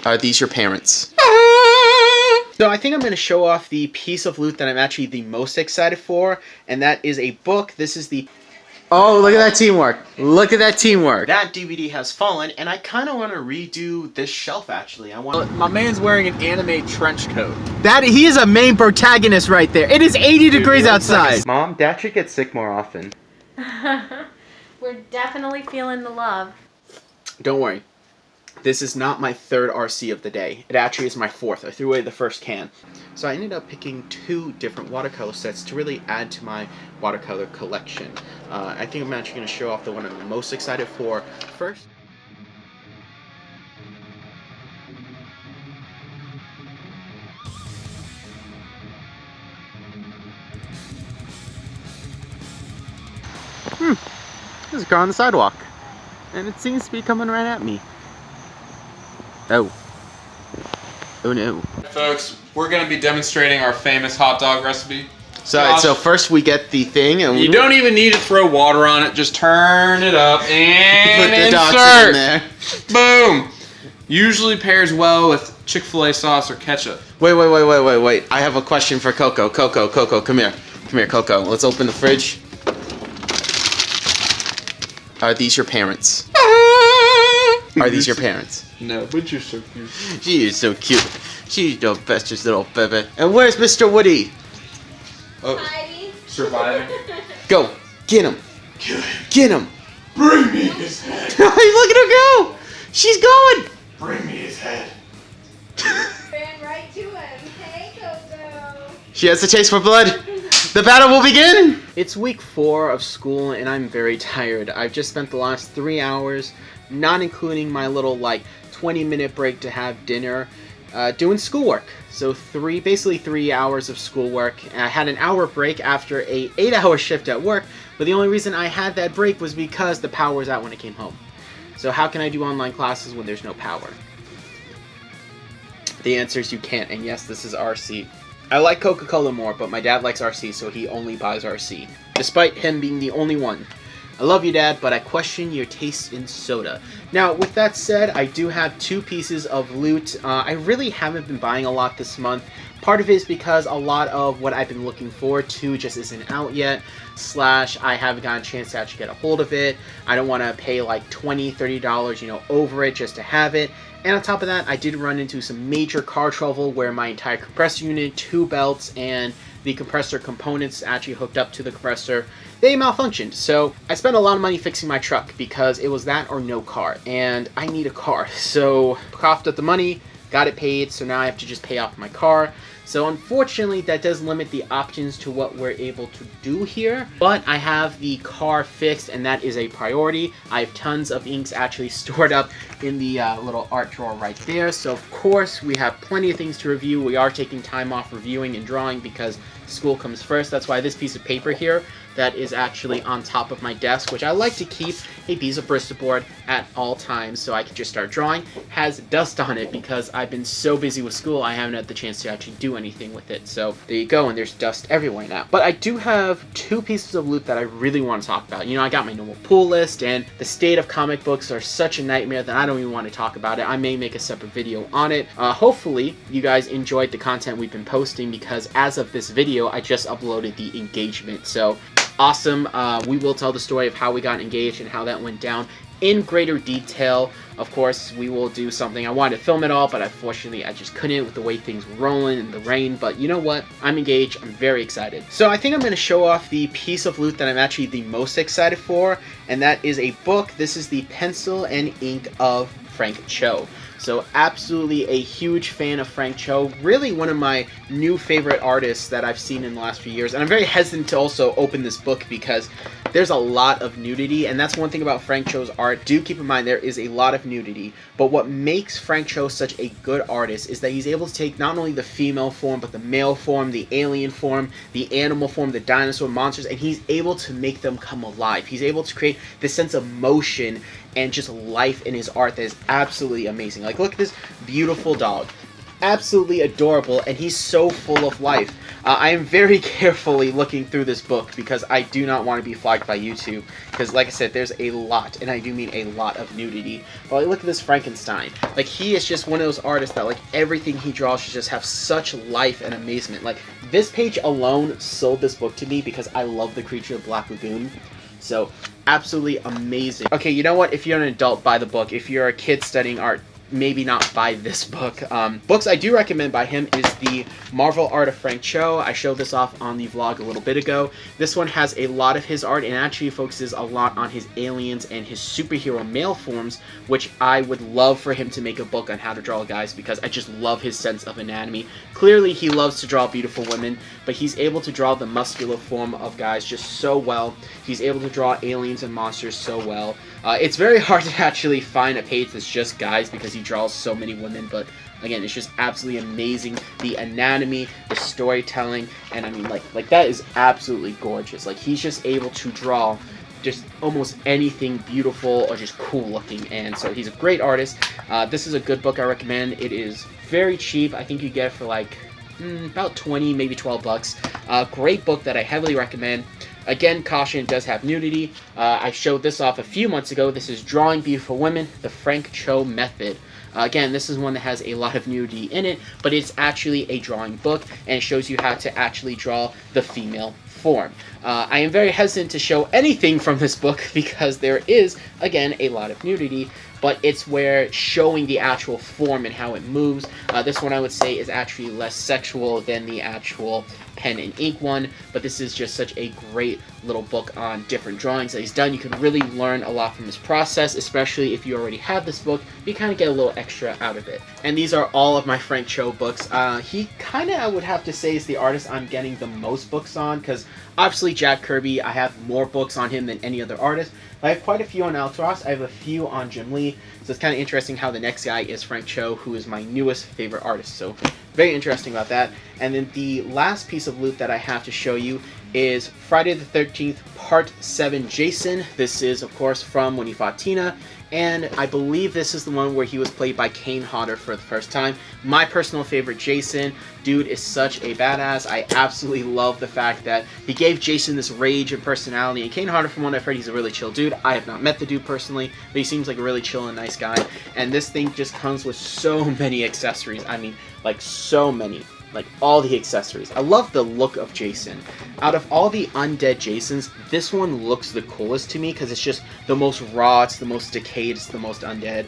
Are these your parents? So I think I'm going to show off the piece of loot that I'm actually the most excited for, and that is a book. This is the... Oh, look at that teamwork. Look at that teamwork. That DVD has fallen, and I kind of want to redo this shelf, actually. My man's wearing an anime trench coat. He is a main protagonist right there. It is 80 degrees outside. Mom, Dad should get sick more often. We're definitely feeling the love. Don't worry. This is not my third RC of the day. It actually is my fourth. I threw away the first can. So I ended up picking 2 different watercolor sets to really add to my watercolor collection. I think I'm actually going to show off the one I'm most excited for first. There's a car on the sidewalk. And it seems to be coming right at me. Oh. Oh no. Folks, we're going to be demonstrating our famous hot dog recipe. So first we get the thing and you don't even need to throw water on it, just turn it up and put the insert. dots in there. Boom! Usually pairs well with Chick-fil-A sauce or ketchup. Wait. I have a question for Coco. Coco, come here. Come here, Coco. Let's open the fridge. Are these your parents? Are these your parents? No, but you're so cute. She is so cute. She's the bestest little baby. And where's Mr. Woody? Oh, Heidi. surviving. Go. Get him. Kill him. Get him. Bring me his head. Look at her go. She's going. Bring me his head. Ran right to him. Hey, Coco. She has a taste for blood. The battle will begin. It's week 4 of school and I'm very tired. I've just spent the last 3 hours, not including my little 20-minute break to have dinner, doing schoolwork. So basically 3 hours of schoolwork. I had an hour break after a 8-hour shift at work, but the only reason I had that break was because the power was out when I came home. So how can I do online classes when there's no power? The answer is you can't, and yes, this is RC. I like Coca-Cola more, but my dad likes RC, so he only buys RC, despite him being the only one. I love you, Dad, but I question your taste in soda. Now, with that said, I do have 2 pieces of loot. I really haven't been buying a lot this month. Part of it is because a lot of what I've been looking forward to just isn't out yet, / I haven't gotten a chance to actually get a hold of it. I don't want to pay like $20, $30, over it just to have it. And on top of that, I did run into some major car trouble where my entire compressor unit, 2 belts, and the compressor components actually hooked up to the compressor, they malfunctioned. So I spent a lot of money fixing my truck because it was that or no car, and I need a car. So coughed up the money, got it paid, so now I have to just pay off my car. So unfortunately, that does limit the options to what we're able to do here. But I have the car fixed, and that is a priority. I have tons of inks actually stored up in the little art drawer right there. So of course, we have plenty of things to review. We are taking time off reviewing and drawing because school comes first. That's why this piece of paper here that is actually on top of my desk, which I like to keep a piece of Bristol board at all times so I can just start drawing, has dust on it because I've been so busy with school I haven't had the chance to actually do anything with it. So there you go, and there's dust everywhere now. But I do have 2 pieces of loot that I really want to talk about. I got my normal pull list, and the state of comic books are such a nightmare that I don't even want to talk about it. I may make a separate video on it. Hopefully you guys enjoyed the content we've been posting, because as of this video I just uploaded the engagement. So awesome. We will tell the story of how we got engaged and how that went down in greater detail. Of course, we will do something. I wanted to film it all, but unfortunately I just couldn't with the way things were rolling in the rain. But you know what? I'm engaged. I'm very excited. So I think I'm going to show off the piece of loot that I'm actually the most excited for, and that is a book. This is the pencil and ink of Frank Cho. So absolutely a huge fan of Frank Cho, really one of my new favorite artists that I've seen in the last few years. And I'm very hesitant to also open this book because there's a lot of nudity, and that's one thing about Frank Cho's art. Do keep in mind there is a lot of nudity, but what makes Frank Cho such a good artist is that he's able to take not only the female form, but the male form, the alien form, the animal form, the dinosaur monsters, and he's able to make them come alive. He's able to create this sense of motion and just life in his art that is absolutely amazing. Like, look at this beautiful dog. absolutely adorable, and he's so full of life. I am very carefully looking through this book because I do not want to be flagged by YouTube. Because, like I said, there's a lot, and I do mean a lot of nudity. But look at this Frankenstein. Like, he is just one of those artists that, like, everything he draws should just have such life and amazement. Like, this page alone sold this book to me because I love the creature of Black Lagoon. So, absolutely amazing. Okay, you know what? If you're an adult, buy the book. If you're a kid studying art, maybe not buy this book. Books I do recommend by him is the Marvel art of Frank Cho. I showed this off on the vlog a little bit ago. This one has a lot of his art and actually focuses a lot on his aliens and his superhero male forms, which I would love for him to make a book on how to draw guys because I just love his sense of anatomy. Clearly he loves to draw beautiful women, but he's able to draw the muscular form of guys just so well. He's able to draw aliens and monsters so well. It's very hard to actually find a page that's just guys because he draws so many women, but again, it's just absolutely amazing. The anatomy, the storytelling, and I mean, like that is absolutely gorgeous. Like, he's just able to draw just almost anything beautiful or just cool looking, and so he's a great artist. This is a good book I recommend. It is very cheap. I think you get it for like about 20, maybe 12 bucks. Great book that I heavily recommend. Again, caution, it does have nudity. I showed this off a few months ago. This is Drawing Beautiful Women, the Frank Cho Method. Again, this is one that has a lot of nudity in it, but it's actually a drawing book, and it shows you how to actually draw the female form. I am very hesitant to show anything from this book because there is, again, a lot of nudity, but it's where showing the actual form and how it moves. This one I would say is actually less sexual than the actual pen and ink one, but this is just such a great little book on different drawings that he's done. You can really learn a lot from his process, especially if you already have this book. You kind of get a little extra out of it. And these are all of my Frank Cho books. He kind of, I would have to say, is the artist I'm getting the most books on, because obviously Jack Kirby, I have more books on him than any other artist. I have quite a few on Altros. I have a few on Jim Lee. So it's kind of interesting how the next guy is Frank Cho, who is my newest favorite artist. So very interesting about that. And then the last piece of loot that I have to show you is Friday the 13th Part 7 Jason. This is, of course, from when he fought Tina. And I believe this is the one where he was played by Kane Hodder for the first time. My personal favorite Jason. Dude is such a badass. I absolutely love the fact that he gave Jason this rage and personality. And Kane Hodder, from what I've heard, he's a really chill dude. I have not met the dude personally, but he seems like a really chill and nice guy. And this thing just comes with so many accessories. I mean, like, so many. Like, all the accessories. I love the look of Jason. Out of all the undead Jasons, this one looks the coolest to me because it's just the most raw, it's the most decayed, it's the most undead.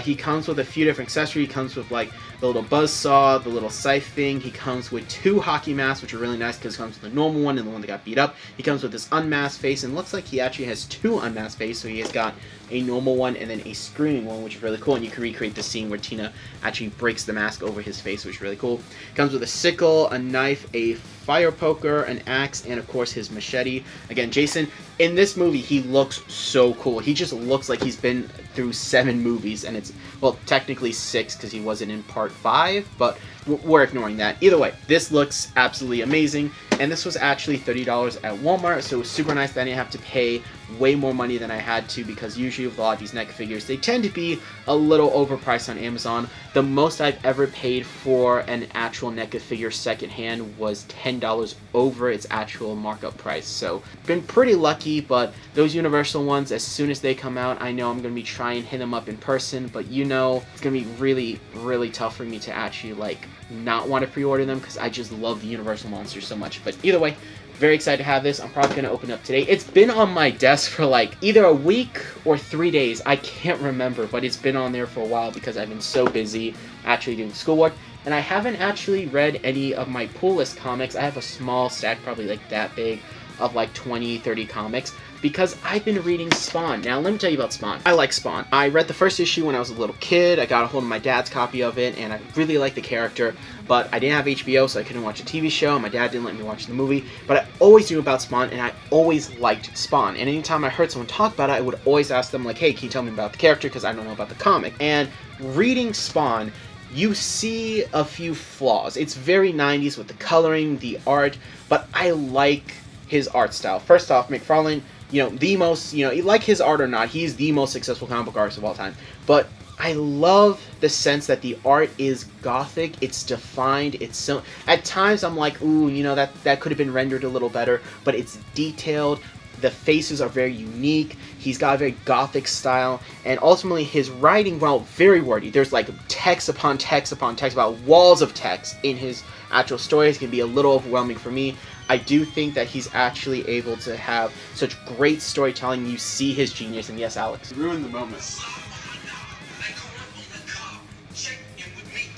He comes with a few different accessories. He comes with, like, the little buzzsaw, the little scythe thing. He comes with 2 hockey masks, which are really nice because it comes with the normal one and the one that got beat up. He comes with this unmasked face, and looks like he actually has 2 unmasked faces, so he has got a normal one and then a screaming one, which is really cool, and you can recreate the scene where Tina actually breaks the mask over his face, which is really cool. Comes with a sickle, a knife, a fire poker, an axe, and of course his machete. Again, Jason, in this movie, he looks so cool. He just looks like he's been through 7 movies, and it's, well, technically 6 because he wasn't in part 5, but we're ignoring that. Either way, this looks absolutely amazing, and this was actually $30 at Walmart, so it was super nice that I didn't have to pay way more money than I had to, because usually with a lot of these NECA figures, they tend to be a little overpriced on Amazon. The most I've ever paid for an actual NECA figure secondhand was $10 over its actual markup price, so been pretty lucky. But those Universal ones, as soon as they come out, I know I'm going to be trying to hit them up in person, but you know, it's going to be really, really tough for me to actually, like, not want to pre-order them because I just love the Universal monsters so much. But either way, very excited to have this. I'm probably going to open it up today. It's been on my desk for like either a week or 3 days. I can't remember, but it's been on there for a while because I've been so busy actually doing schoolwork. And I haven't actually read any of my pull list comics. I have a small stack, probably like that big, of like 20, 30 comics, because I've been reading Spawn. Now, let me tell you about Spawn. I like Spawn. I read the first issue when I was a little kid. I got a hold of my dad's copy of it, and I really liked the character, but I didn't have HBO, so I couldn't watch a TV show. My dad didn't let me watch the movie, but I always knew about Spawn, and I always liked Spawn. And anytime I heard someone talk about it, I would always ask them, like, hey, can you tell me about the character, because I don't know about the comic. And reading Spawn, you see a few flaws. It's very 90s with the coloring, the art, but I like his art style. First off, McFarlane, you know, the most, you know, like his art or not, he's the most successful comic book artist of all time. But I love the sense that the art is gothic. It's defined. It's so. At times, I'm like, ooh, you know, that could have been rendered a little better. But it's detailed. The faces are very unique. He's got a very gothic style, and ultimately his writing, while very wordy, there's like text upon text upon text, about walls of text in his actual stories. Can be a little overwhelming for me. I do think that he's actually able to have such great storytelling. You see his genius, and yes, Alex. Ruin the moment.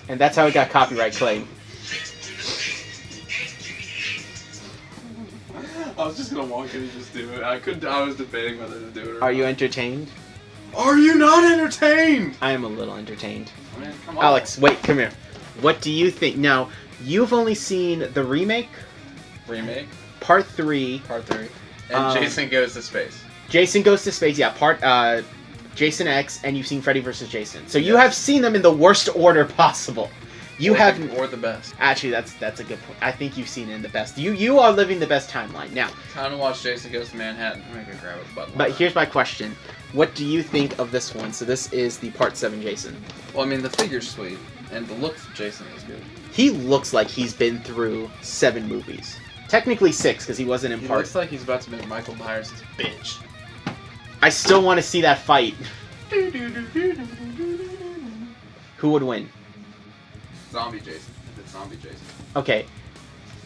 And that's how it got copyright claim. I was just gonna walk in and just do it. I was debating whether to do it or Are not. you entertained? Are you not entertained? I am a little entertained. I mean, come on. Alex, wait, come here. What do you think? Now, you've only seen the remake, Remake, Part 3. Part 3. And Jason Goes to Space. Jason Goes to Space, yeah, Jason X, and you've seen Freddy vs. Jason. So you have seen them in the worst order possible. You have, or the best. actually, that's a good point. I think you've seen it in the best. You are living the best timeline now. Time to watch Jason Goes to Manhattan. I'm gonna go grab a button. But here's my question: what do you think of this one? So this is the Part 7 Jason. Well, I mean, the figure's sweet, and the look of Jason is good. He looks like he's been through 7 movies. Technically 6, because he wasn't in He Part. looks like he's about to make Michael Myers his bitch. I still want to see that fight. Who would win? Zombie Jason. If it's Zombie Jason. Okay,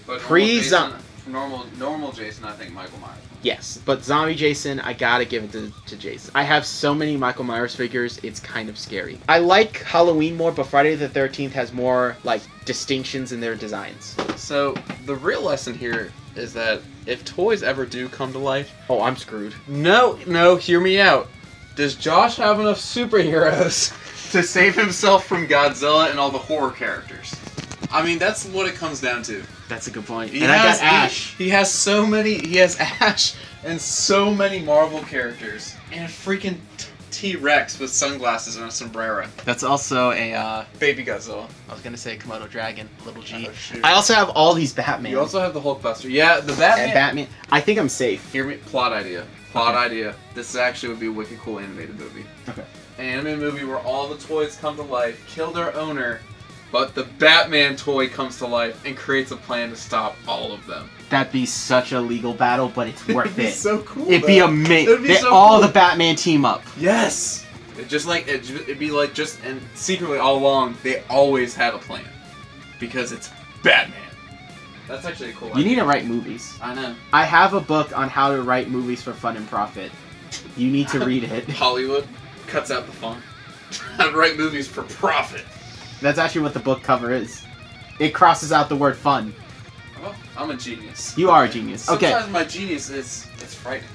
But Pre-zom- normal Jason, I think Michael Myers. yes, but Zombie Jason, I gotta give it to Jason. I have so many Michael Myers figures, it's kind of scary. I like Halloween more, but Friday the 13th has more, like, distinctions in their designs. So, the real lesson here is that if toys ever do come to life... Oh, I'm screwed. No, hear me out. Does Josh have enough superheroes to save himself from Godzilla and all the horror characters? I mean, that's what it comes down to. That's a good point. He And I has got Ash. He has so many. He has Ash and so many Marvel characters, and a freaking T-Rex with sunglasses and a sombrero. That's also a, Baby Godzilla. I was gonna say Komodo dragon, little G. Oh, shoot. I also have all these Batman. You also have the Hulkbuster. Yeah, the Batman. And Batman. I think I'm safe. Hear me. Plot idea. Plot idea. This actually would be a wicked cool animated movie. Okay. An animated movie where all the toys come to life, kill their owner, but the Batman toy comes to life and creates a plan to stop all of them. That'd be such a legal battle, but it's worth It'd be it. so cool. It'd be amazing. It'd be so all cool. the Batman team up. Yes. It'd be like just, and secretly all along they always had a plan, because it's Batman. That's actually a cool You idea. need to write movies. I know. I have a book on how to write movies for fun and profit. You need to read it. Hollywood cuts out the fun. How to write movies for profit. That's actually what the book cover is. It crosses out the word fun. Well, I'm a genius. You are a genius. Okay. Sometimes my genius is frightening.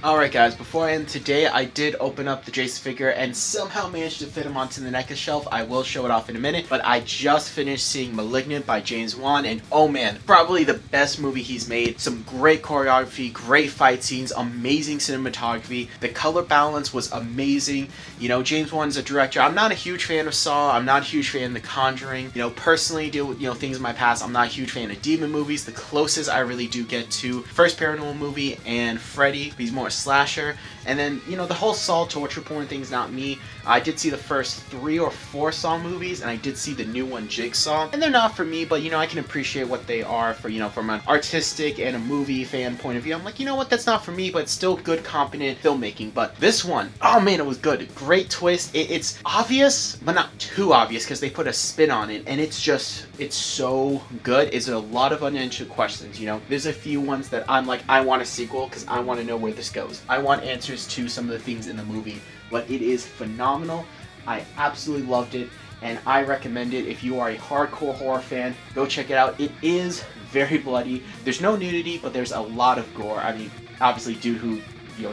Alright guys, before I end today, I did open up the Jason figure and somehow managed to fit him onto the NECA shelf. I will show it off in a minute, but I just finished seeing *Malignant* by James Wan, and oh man, probably the best movie he's made. Some great choreography, great fight scenes, amazing cinematography. The color balance was amazing. You know, James Wan's a director. I'm not a huge fan of Saw. I'm not a huge fan of The Conjuring. You know, personally, deal with, things in my past. I'm not a huge fan of demon movies. The closest I really do get to first Paranormal movie and Freddy. He's more slasher, and then the whole Saw torture porn thing's not me. I did see the first 3 or 4 Saw movies, and I did see the new one, Jigsaw, and they're not for me, but I can appreciate what they are for from an artistic and a movie fan point of view. I'm like, you know what, that's not for me, but it's still good, competent filmmaking. But this one, oh man, it was good. Great twist. It's obvious, but not too obvious, because they put a spin on it, and it's so good. It's a lot of unanswered questions. There's a few ones that I'm like, I want a sequel because I want to know where this goes. I want answers to some of the things in the movie, but it is phenomenal. I absolutely loved it, and I recommend it. If you are a hardcore horror fan, go check it out. It is very bloody. There's no nudity, but there's a lot of gore. I mean, obviously, dude who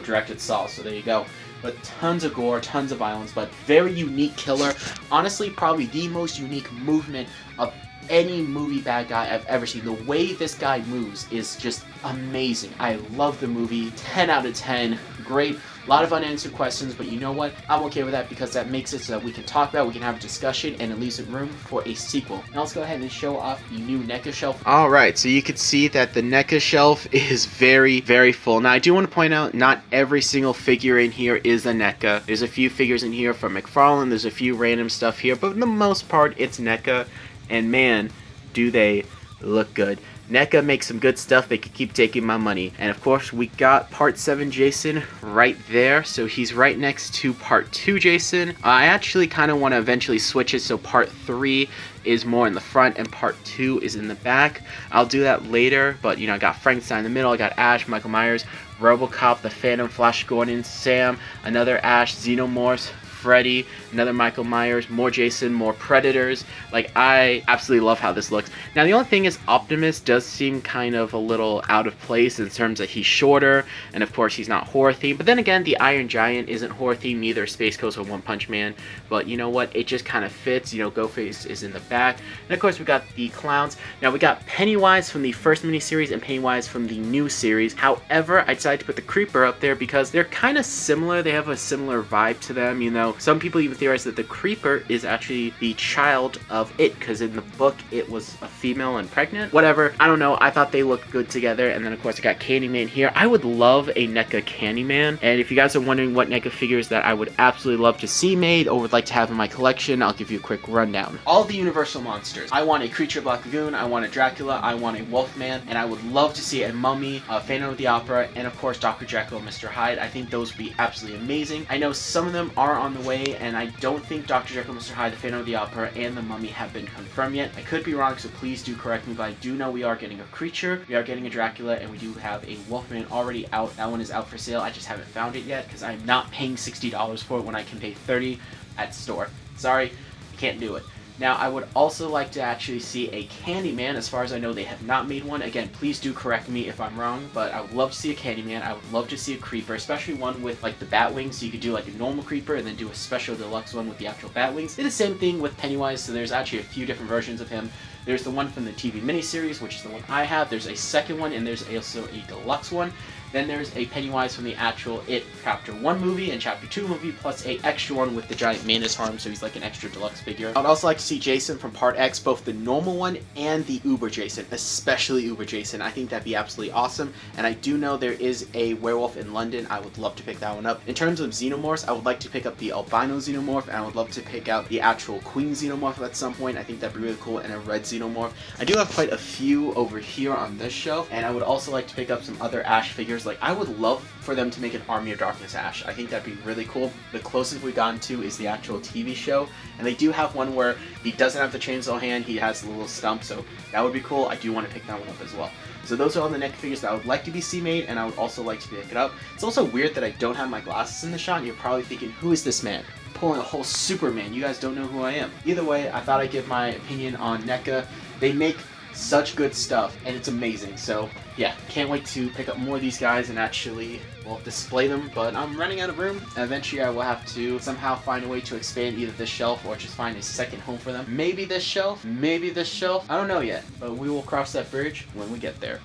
directed Saw, so there you go. But tons of gore, tons of violence, but very unique killer. Honestly, probably the most unique movement of any movie bad guy I've ever seen. The way this guy moves is just amazing. I love the movie. 10 out of 10. Great A lot of unanswered questions, but you know what? I'm okay with that because that makes it so that we can talk about, we can have a discussion, and it leaves room for a sequel. Now let's go ahead and show off the new NECA shelf. Alright, so you can see that the NECA shelf is very, very full. Now I do want to point out, not every single figure in here is a NECA. There's a few figures in here from McFarlane, there's a few random stuff here, but for the most part it's NECA, and man, do they look good. NECA makes some good stuff. They could keep taking my money. And of course, we got Part 7 Jason right there. So he's right next to Part 2 Jason. I actually kind of want to eventually switch it so Part 3 is more in the front and Part 2 is in the back. I'll do that later, but you know, I got Frankenstein in the middle. I got Ash, Michael Myers, RoboCop, the Phantom, Flash Gordon, Sam, another Ash, Xenomorphs, Freddy, another Michael Myers, more Jason, more Predators. Like, I absolutely love how this looks. Now, the only thing is Optimus does seem kind of a little out of place in terms that he's shorter, and of course he's not horror themed. But then again, the Iron Giant isn't horror themed, neither Space Ghost or One Punch Man. But you know what? It just kind of fits. You know, Ghostface is in the back. And of course, we got the clowns. Now, we got Pennywise from the first miniseries and Pennywise from the new series. However, I decided to put the Creeper up there because they're kind of similar. They have a similar vibe to them, you know. Some people even theorize that the Creeper is actually the child of it, because in the book it was a female and pregnant. Whatever, I don't know. I thought they looked good together. And then of course I got Candyman here. I would love a NECA Candyman, and if you guys are wondering what NECA figures that I would absolutely love to see made or would like to have in my collection, I'll give you a quick rundown. All the Universal monsters. I want a Creature Black Lagoon, I want a Dracula, I want a Wolfman, and I would love to see a Mummy, a Phantom of the Opera, and of course Dr. Jekyll and Mr. Hyde. I think those would be absolutely amazing. I know some of them are on the way, and I don't think Dr. Jekyll, Mr. Hyde, the Phantom of the Opera, and the Mummy have been confirmed yet. I could be wrong, so please do correct me, but I do know we are getting a Creature, we are getting a Dracula, and we do have a Wolfman already out. That one is out for sale. I just haven't found it yet because I'm not paying $60 for it when I can pay $30 at store. Sorry, can't do it. Now, I would also like to actually see a Candyman. As far as I know, they have not made one. Again, please do correct me if I'm wrong, but I would love to see a Candyman. I would love to see a Creeper, especially one with like the bat wings, so you could do like a normal Creeper and then do a special deluxe one with the actual bat wings. Did the same thing with Pennywise, so there's actually a few different versions of him. There's the one from the TV miniseries, which is the one I have. There's a second one, and there's also a deluxe one. Then there's a Pennywise from the actual It Chapter 1 movie and Chapter 2 movie, plus a extra one with the giant mantis arm, so he's like an extra deluxe figure. I'd also like to see Jason from Part X, both the normal one and the Uber Jason, especially Uber Jason. I think that'd be absolutely awesome, and I do know there is a werewolf in London. I would love to pick that one up. In terms of Xenomorphs, I would like to pick up the albino Xenomorph, and I would love to pick out the actual Queen Xenomorph at some point. I think that'd be really cool, and a red Xenomorph. I do have quite a few over here on this shelf, and I would also like to pick up some other Ash figures. Like, I would love for them to make an Army of Darkness Ash. I think that'd be really cool. The closest we've gotten to is the actual TV show, and they do have one where he doesn't have the chainsaw hand, he has the little stump, so that would be cool. I do want to pick that one up as well. So those are all the NECA figures that I would like to be C-made, and I would also like to pick it up. It's also weird that I don't have my glasses in the shot, and you're probably thinking, who is this man? Pulling a whole Superman. You guys don't know who I am. Either way, I thought I'd give my opinion on NECA. They make such good stuff, and it's amazing. So yeah, can't wait to pick up more of these guys and actually, well, display them. But I'm running out of room, and eventually I will have to somehow find a way to expand either this shelf or just find a second home for them. Maybe this shelf, maybe this shelf. I don't know yet, but we will cross that bridge when we get there.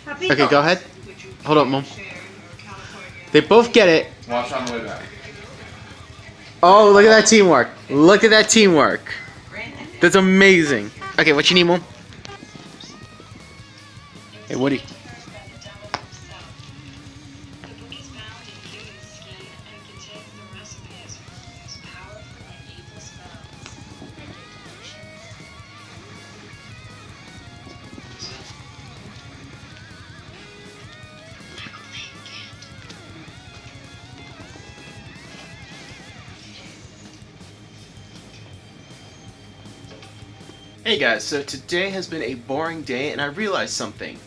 Okay, go ahead. Hold up, Mom. They both get it. Watch on the way back. Oh, look at that teamwork. Look at that teamwork. That's amazing. Okay, what you need, Mom? Hey, Woody. Hey guys, so today has been a boring day and I realized something.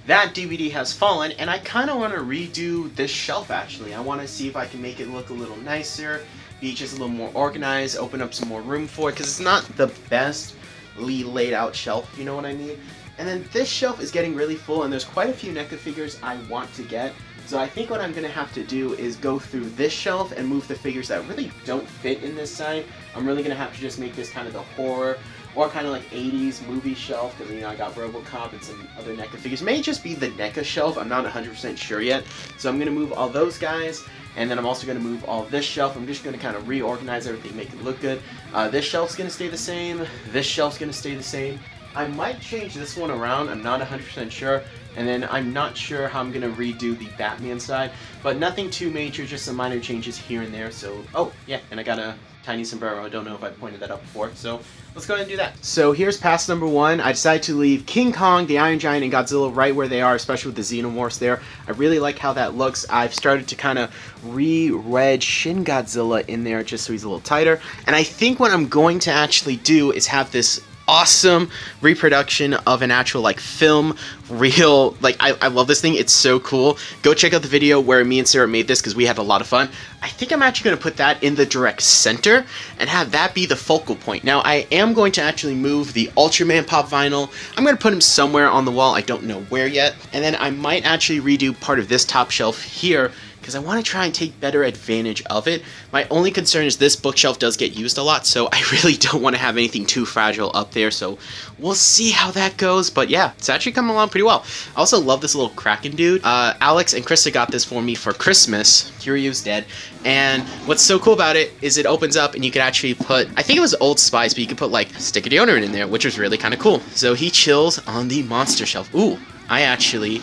That DVD has fallen and I kind of want to redo this shelf actually. I want to see if I can make it look a little nicer, be just a little more organized, open up some more room for it, because it's not the bestly laid out shelf, you know what I mean? And then this shelf is getting really full and there's quite a few NECA figures I want to get. So I think what I'm going to have to do is go through this shelf and move the figures that really don't fit in this side. I'm really going to have to just make this kind of the horror or kind of like 80s movie shelf, because, you know, I got RoboCop and some other NECA figures. May just be the NECA shelf, I'm not 100% sure yet. So I'm going to move all those guys, and then I'm also going to move all this shelf. I'm just going to kind of reorganize everything, make it look good. This shelf's going to stay the same, this shelf's going to stay the same. I might change this one around, I'm not 100% sure. And then I'm not sure how I'm going to redo the Batman side, but nothing too major, just some minor changes here and there. So, oh yeah, and I got a tiny sombrero. I don't know if I pointed that out before, so let's go ahead and do that. So here's pass number 1. I decided to leave King Kong, the Iron Giant, and Godzilla right where they are, especially with the Xenomorphs there. I really like how that looks. I've started to kind of re-reg Shin Godzilla in there just so he's a little tighter. And I think what I'm going to actually do is have this awesome reproduction of an actual like film real, like I love this thing, it's so cool. Go check out the video where me and Sarah made this because we had a lot of fun. I think I'm actually going to put that in the direct center and have that be the focal point. Now I am going to actually move the Ultraman pop vinyl. I'm going to put him somewhere on the wall, I don't know where yet. And then I might actually redo part of this top shelf here because I want to try and take better advantage of it. My only concern is this bookshelf does get used a lot, so I really don't want to have anything too fragile up there, so we'll see how that goes. But yeah, it's actually coming along pretty well. I also love this little Kraken dude. Alex and Krista got this for me for Christmas. Kiryu's dead. And what's so cool about it is it opens up and you can actually put, I think it was Old Spice, but you could put like stick of deodorant in there, which was really kind of cool. So he chills on the monster shelf. Ooh, I actually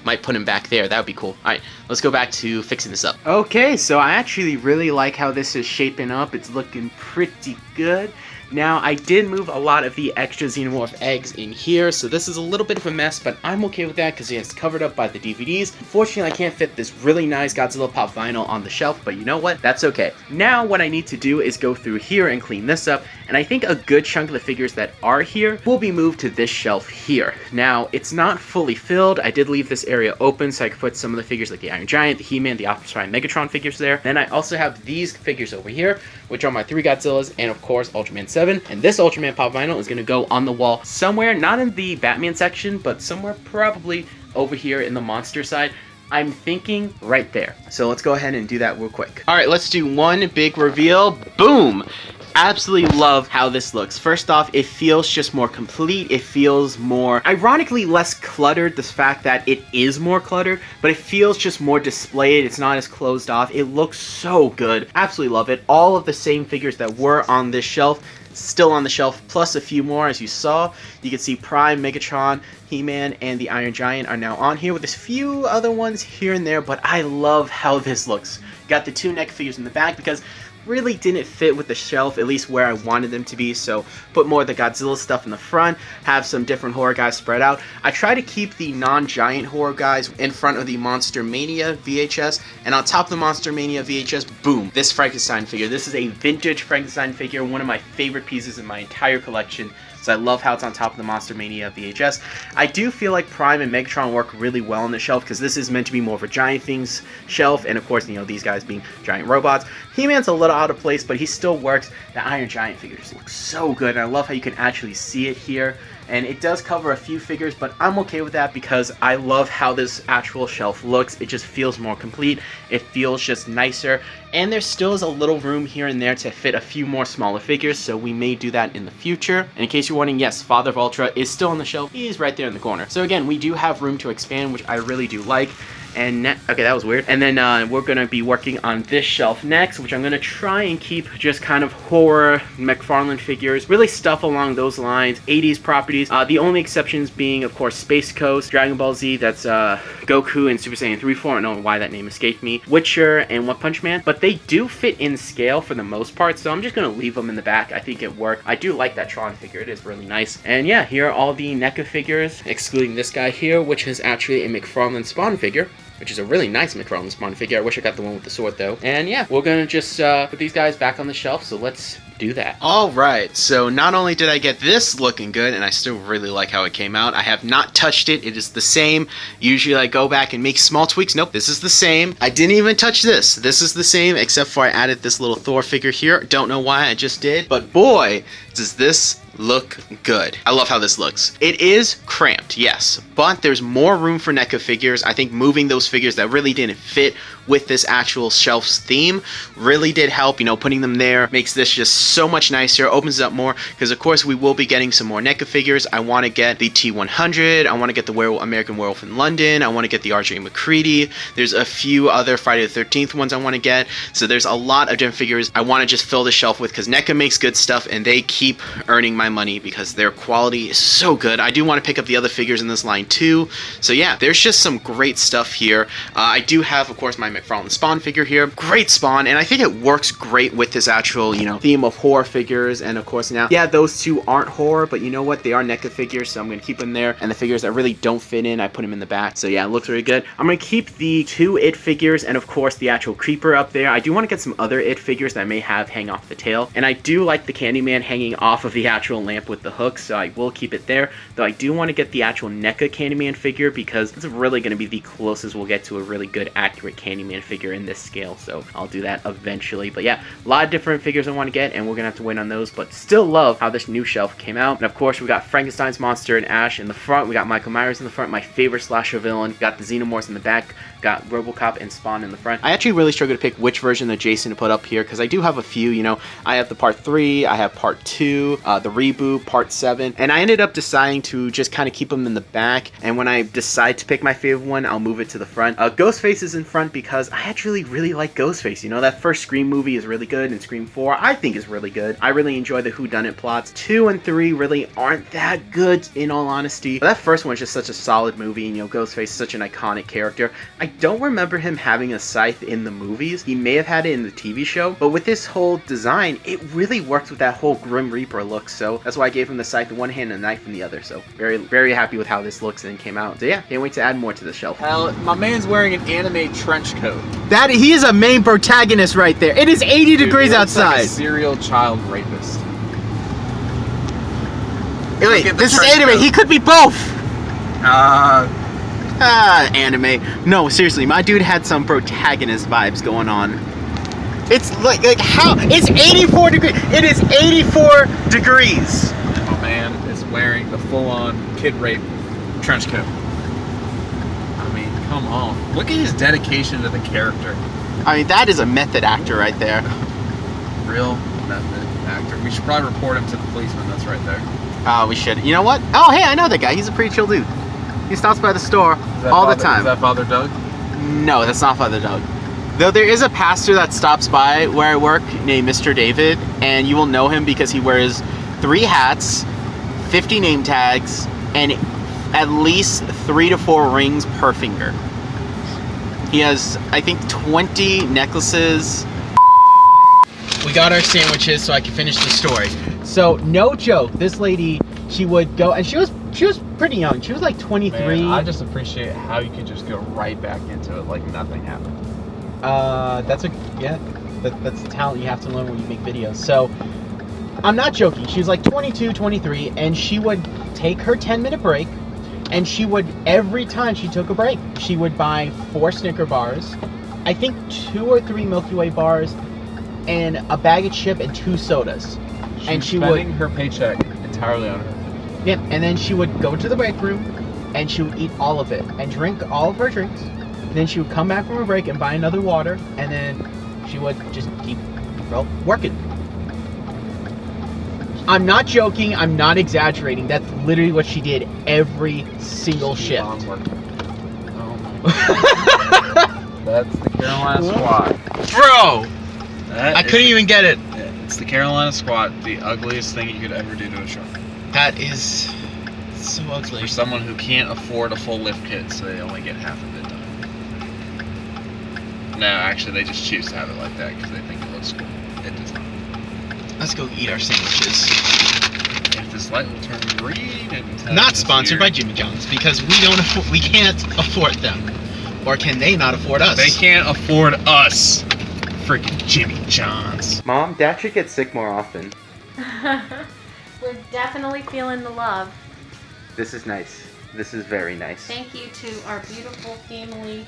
might put him back there. That would be cool. Alright, let's go back to fixing this up. Okay, so I actually really like how this is shaping up. It's looking pretty good. Now, I did move a lot of the extra Xenomorph eggs in here, so this is a little bit of a mess, but I'm okay with that because it's covered up by the DVDs. Unfortunately, I can't fit this really nice Godzilla pop vinyl on the shelf, but you know what? That's okay. Now, what I need to do is go through here and clean this up, and I think a good chunk of the figures that are here will be moved to this shelf here. Now, it's not fully filled. I did leave this area open so I could put some of the figures like the Iron Giant, the He-Man, the Optimus Prime, Megatron figures there. Then I also have these figures over here, which are my 3 Godzillas, and of course, Ultraman 7. And this Ultraman pop vinyl is going to go on the wall somewhere, not in the Batman section, but somewhere probably over here in the monster side. I'm thinking right there. So let's go ahead and do that real quick. All right, let's do one big reveal. Boom! Absolutely love how this looks. First off, it feels just more complete. It feels more, ironically, less cluttered. The fact that it is more cluttered, but it feels just more displayed. It's not as closed off. It looks so good. Absolutely love it. All of the same figures that were on this shelf still on the shelf, plus a few more. As you saw, you can see Prime, Megatron, He-Man, and the Iron Giant are now on here with a few other ones here and there, but I love how this looks. Got the 2 NECA figures in the back because really didn't fit with the shelf, at least where I wanted them to be, so put more of the Godzilla stuff in the front, have some different horror guys spread out. I try to keep the non-giant horror guys in front of the Monster Mania VHS, and on top of the Monster Mania VHS, boom, this Frankenstein figure. This is a vintage Frankenstein figure, one of my favorite pieces in my entire collection. So I love how it's on top of the Monster Mania VHS. I do feel like Prime and Megatron work really well on the shelf because this is meant to be more of a giant things shelf, and of course, you know, these guys being giant robots. He-Man's a little out of place, but he still works. The Iron Giant figures look so good, and I love how you can actually see it here. And it does cover a few figures, but I'm okay with that because I love how this actual shelf looks. It just feels more complete. It feels just nicer. And there still is a little room here and there to fit a few more smaller figures, so we may do that in the future. And in case you're wondering, yes, Father of Ultra is still on the shelf. He's right there in the corner. So again, we do have room to expand, which I really do like. And okay, that was weird. And then we're going to be working on this shelf next, which I'm going to try and keep just kind of horror McFarlane figures, really stuff along those lines, 80s properties. The only exceptions being, of course, Space Coast, Dragon Ball Z, that's Goku and Super Saiyan 3 form. I don't know why that name escaped me. Witcher and One Punch Man, but they do fit in scale for the most part, so I'm just going to leave them in the back. I think it worked. I do like that Tron figure. It is really nice. And yeah, here are all the NECA figures, excluding this guy here, which is actually a McFarlane Spawn figure, which is a really nice McFarlane Spawn figure. I wish I got the one with the sword, though. And yeah, we're going to just put these guys back on the shelf, so let's do that. All right, so not only did I get this looking good, and I still really like how it came out, I have not touched it. It is the same. Usually I go back and make small tweaks. Nope, this is the same. I didn't even touch this. This is the same, except for I added this little Thor figure here. Don't know why, I just did. But boy, does this look good. I love how this looks. It is cramped, yes, but there's more room for NECA figures. I think moving those figures that really didn't fit with this actual shelf's theme really did help. You know, putting them there makes this just so much nicer, opens it up more, because of course we will be getting some more NECA figures. I want to get the T100, I want to get the American Werewolf in London, I want to get the RJ McCready, there's a few other Friday the 13th ones I want to get, so there's a lot of different figures I want to just fill the shelf with, because NECA makes good stuff and they keep earning my money because their quality is so good. I do want to pick up the other figures in this line too, so yeah, there's just some great stuff here. I do have, of course, my McFarlane Spawn figure here. Great Spawn, and I think it works great with this actual, you know, theme of horror figures. And of course now, yeah, those two aren't horror, but you know what? They are NECA figures, so I'm going to keep them there. And the figures that really don't fit in, I put them in the back. So yeah, it looks really good. I'm going to keep the two It figures and of course the actual Creeper up there. I do want to get some other It figures that I may have hang off the tail. And I do like the Candyman hanging off of the actual lamp with the hook, so I will keep it there. Though I do want to get the actual NECA Candyman figure because it's really going to be the closest we'll get to a really good, accurate Candyman figure in this scale, so I'll do that eventually. But yeah, a lot of different figures I want to get, and we're gonna have to wait on those, but still love how this new shelf came out. And of course we got Frankenstein's monster and Ash in the front, we got Michael Myers in the front, my favorite slasher villain, got the Xenomorphs in the back, got RoboCop and Spawn in the front. I actually really struggled to pick which version of Jason to put up here, because I do have a few, you know. I have the part 3, I have part 2, the reboot, part 7, and I ended up deciding to just kind of keep them in the back, and when I decide to pick my favorite one, I'll move it to the front. Ghostface is in front because I actually really like Ghostface. You know, that first Scream movie is really good, and Scream 4 I think is really good. I really enjoy the whodunit plots. 2 and 3 really aren't that good, in all honesty. But that first one is just such a solid movie, and you know, Ghostface is such an iconic character. I don't remember him having a scythe in the movies. He may have had it in the TV show, but with this whole design, it really works with that whole Grim Reaper look, so that's why I gave him the scythe in one hand and a knife in the other. So very, very happy with how this looks and came out. So yeah, can't wait to add more to the shelf. Hell, my man's wearing an anime trench coat. That, he is a main protagonist right there. It is 80 degrees outside. Like a serial child rapist. Wait, this is anime. He could be both. Anime. No, seriously, my dude had some protagonist vibes going on. It's like how? It's 84 degrees. It is 84 degrees. My man is wearing the full-on kid rape trench coat. I mean, come on. Look at his dedication to the character. I mean, that is a method actor right there. Real method actor. We should probably report him to the policeman that's right there. We should. You know what? Oh, hey, I know that guy. He's a pretty chill dude. He stops by the store all the time. Is that Father Doug? No, that's not Father Doug. Though there is a pastor that stops by where I work named Mr. David, and you will know him because he wears 3 hats, 50 name tags, and at least 3 to 4 rings per finger. He has, I think, 20 necklaces. We got our sandwiches so I can finish the story. So, no joke, this lady, she would go, and she was pretty young. She was like 23. Man, I just appreciate how you could just go right back into it like nothing happened. That's the talent you have to learn when you make videos. So, I'm not joking. She was like 22, 23, and she would take her 10-minute break, and she would, every time she took a break, she would buy 4 Snicker bars, I think 2 or 3 Milky Way bars, and a bag of chip and 2 sodas. And she would spending her paycheck entirely on her. Yeah, and then she would go to the break room, and she would eat all of it, and drink all of her drinks. Then she would come back from her break and buy another water, and then she would just keep, well, working. I'm not joking, I'm not exaggerating. That's literally what she did every single shift. Oh my God. That's the Carolina Squad. Bro! I couldn't even get it. It's the Carolina Squad, the ugliest thing you could ever do to a shark. That is so ugly. For someone who can't afford a full lift kit, so they only get half of it done. No, actually, they just choose to have it like that because they think it looks cool. It does not. Let's go eat our sandwiches. If this light will turn green and not sponsored by Jimmy John's because we can't afford them. Or can they not afford us? They can't afford us. freaking Jimmy Johns. Mom, Dad should get sick more often. We're definitely feeling the love. This is nice. This is very nice. Thank you to our beautiful family,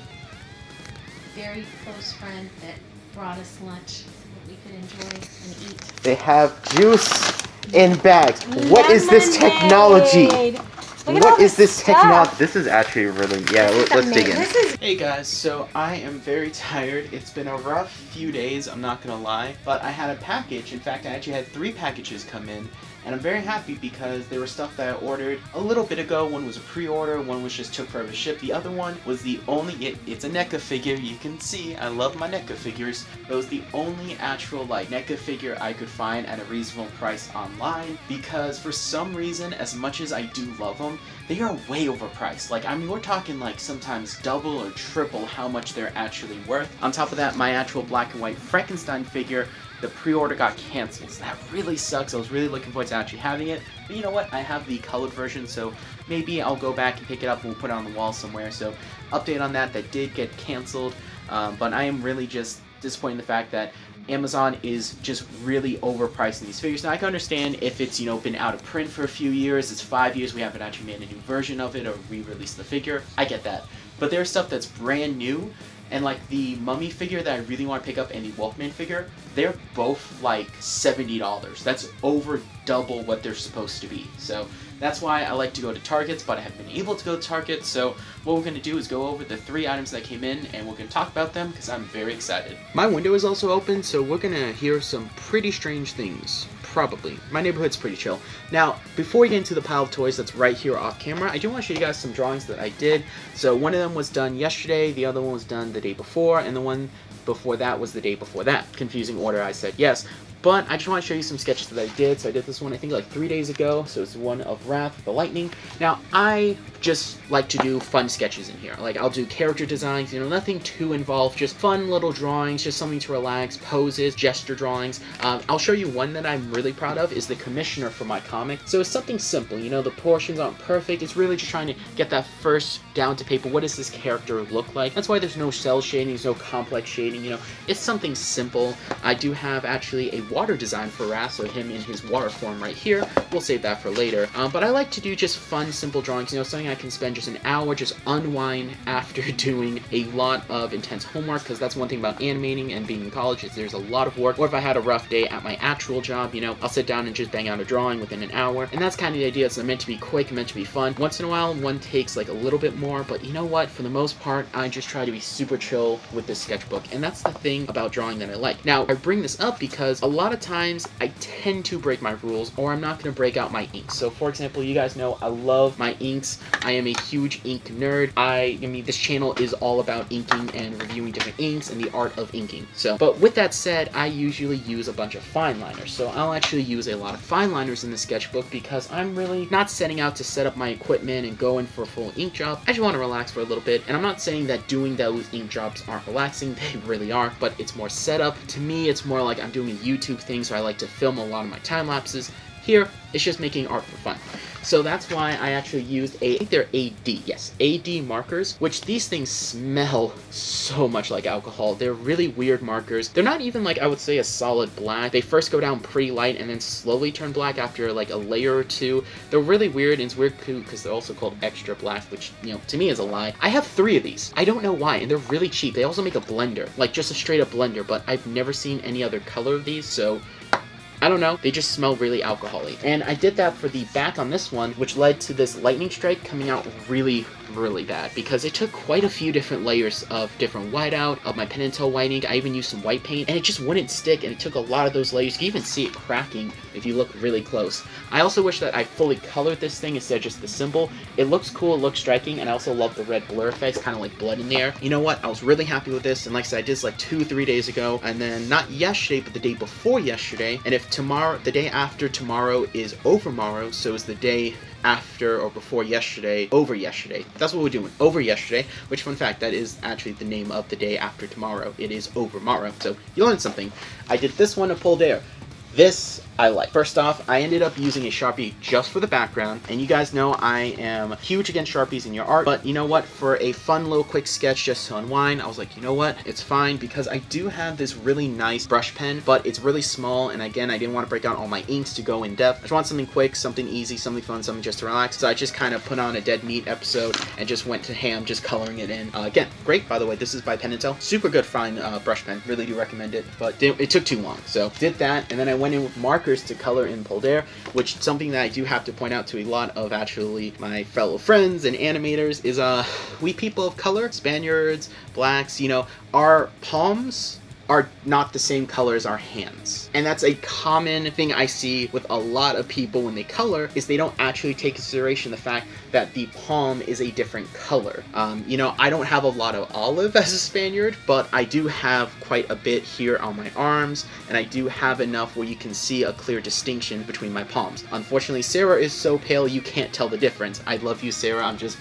very close friend that brought us lunch so that we could enjoy and eat. They have juice in bags. What is this technology? What is this technology? This is actually really, yeah, let's dig in. Hey guys, so I am very tired. It's been a rough few days, I'm not gonna lie, but I had a package. In fact, I actually had 3 packages come in, and I'm very happy because there were stuff that I ordered a little bit ago. One was a pre-order, one was just took forever to ship. The other one was the only, it's a NECA figure. You can see, I love my NECA figures. It was the only actual like NECA figure I could find at a reasonable price online, because for some reason, as much as I do love them, they are way overpriced. Like, I mean, we're talking like sometimes double or triple how much they're actually worth. On top of that, my actual black and white Frankenstein figure, the pre-order got canceled, so that really sucks. I was really looking forward to actually having it, but you know what? I have the colored version, so maybe I'll go back and pick it up and we'll put it on the wall somewhere. So, update on that, that did get canceled, but I am really just disappointed in the fact that Amazon is just really overpricing these figures. Now, I can understand if it's, you know, been out of print for a few years, it's 5 years, we haven't actually made a new version of it or re-released the figure. I get that. But there's stuff that's brand new, and like the Mummy figure that I really want to pick up and the Wolfman figure, they're both like $70. That's over double what they're supposed to be. So that's why I like to go to Targets, but I haven't been able to go to Target. So what we're going to do is go over the 3 items that came in, and we're going to talk about them because I'm very excited. My window is also open, so we're going to hear some pretty strange things. Probably. My neighborhood's pretty chill. Now, before we get into the pile of toys that's right here off camera, I do want to show you guys some drawings that I did. So one of them was done yesterday, the other one was done the day before, and the one before that was the day before that. Confusing order, I said yes. But I just want to show you some sketches that I did. So I did this one, I think, like 3 days ago. So it's one of Wrath with the lightning. Now, I just like to do fun sketches in here. Like, I'll do character designs, you know, nothing too involved, just fun little drawings, just something to relax, poses, gesture drawings. I'll show you one that I'm really proud of, is the commissioner for my comic. So it's something simple, you know, the portions aren't perfect. It's really just trying to get that first down to paper. What does this character look like? That's why there's no cell shading, there's no complex shading, you know. It's something simple. I do have actually a water design for Wrath, so him in his water form right here. We'll save that for later. But I like to do just fun, simple drawings, you know, something I can spend just an hour, just unwind after doing a lot of intense homework, because that's one thing about animating and being in college is there's a lot of work. Or if I had a rough day at my actual job, you know, I'll sit down and just bang out a drawing within an hour. And that's kind of the idea. It's meant to be quick, meant to be fun. Once in a while, one takes like a little bit more, but you know what? For the most part, I just try to be super chill with this sketchbook. And that's the thing about drawing that I like. Now, I bring this up because a lot of times I tend to break my rules, or I'm not going to break out my inks. So for example, you guys know I love my inks. I am a huge ink nerd. I mean, this channel is all about inking and reviewing different inks and the art of inking. So, but with that said, I usually use a bunch of Fineliners. So I'll actually use a lot of Fineliners in the sketchbook because I'm really not setting out to set up my equipment and go in for a full ink job. I just want to relax for a little bit. And I'm not saying that doing those ink jobs aren't relaxing. They really are, but it's more setup. To me, it's more like I'm doing a YouTube thing, so I like to film a lot of my time lapses. Here, it's just making art for fun. So that's why I actually used I think they're AD, yes, AD markers, which these things smell so much like alcohol. They're really weird markers. They're not even like, I would say, a solid black. They first go down pretty light and then slowly turn black after like a layer or two. They're really weird, and it's weird too because they're also called extra black, which, you know, to me is a lie. I have 3 of these. I don't know why, and they're really cheap. They also make a blender, like just a straight up blender, but I've never seen any other color of these, so I don't know, they just smell really alcohol-y. And I did that for the back on this one, which led to this lightning strike coming out really, really bad, because it took quite a few different layers of different whiteout, of my pen and toe white ink. I even used some white paint, and it just wouldn't stick, and it took a lot of those layers. You can even see it cracking if you look really close. I also wish that I fully colored this thing instead of just the symbol. It looks cool, it looks striking, and I also love the red blur effects, kind of like blood in there. You know what, I was really happy with this, and like I said, I did this like 2-3 days ago, and then not yesterday, but the day before yesterday, and if tomorrow, the day after tomorrow is overmorrow, so is the day after or before yesterday, over yesterday. That's what we're doing, over yesterday, which, fun fact, that is actually the name of the day after tomorrow. It is overmorrow, so you learned something. I did this one of Pulled Air. This I like. First off, I ended up using a Sharpie just for the background, and you guys know I am huge against Sharpies in your art, but you know what, for a fun little quick sketch just to unwind, I was like, you know what, it's fine, because I do have this really nice brush pen, but it's really small, and again, I didn't want to break out all my inks to go in depth. I just want something quick, something easy, something fun, something just to relax, so I just kind of put on a Dead Meat episode and just went to ham, just coloring it in. Again, great, by the way, this is by Penn & Teller. Super good fine brush pen, really do recommend it, but it took too long, so did that, and then I went in with markers to color in C.H.A.M.B.E.R, which is something that I do have to point out to a lot of actually my fellow friends and animators is we people of color, Spaniards, blacks, you know, our palms are not the same color as our hands. And that's a common thing I see with a lot of people when they color, is they don't actually take consideration the fact that the palm is a different color. You know, I don't have a lot of olive as a Spaniard, but I do have quite a bit here on my arms, and I do have enough where you can see a clear distinction between my palms. Unfortunately, Sarah is so pale you can't tell the difference. I love you, Sarah, I'm just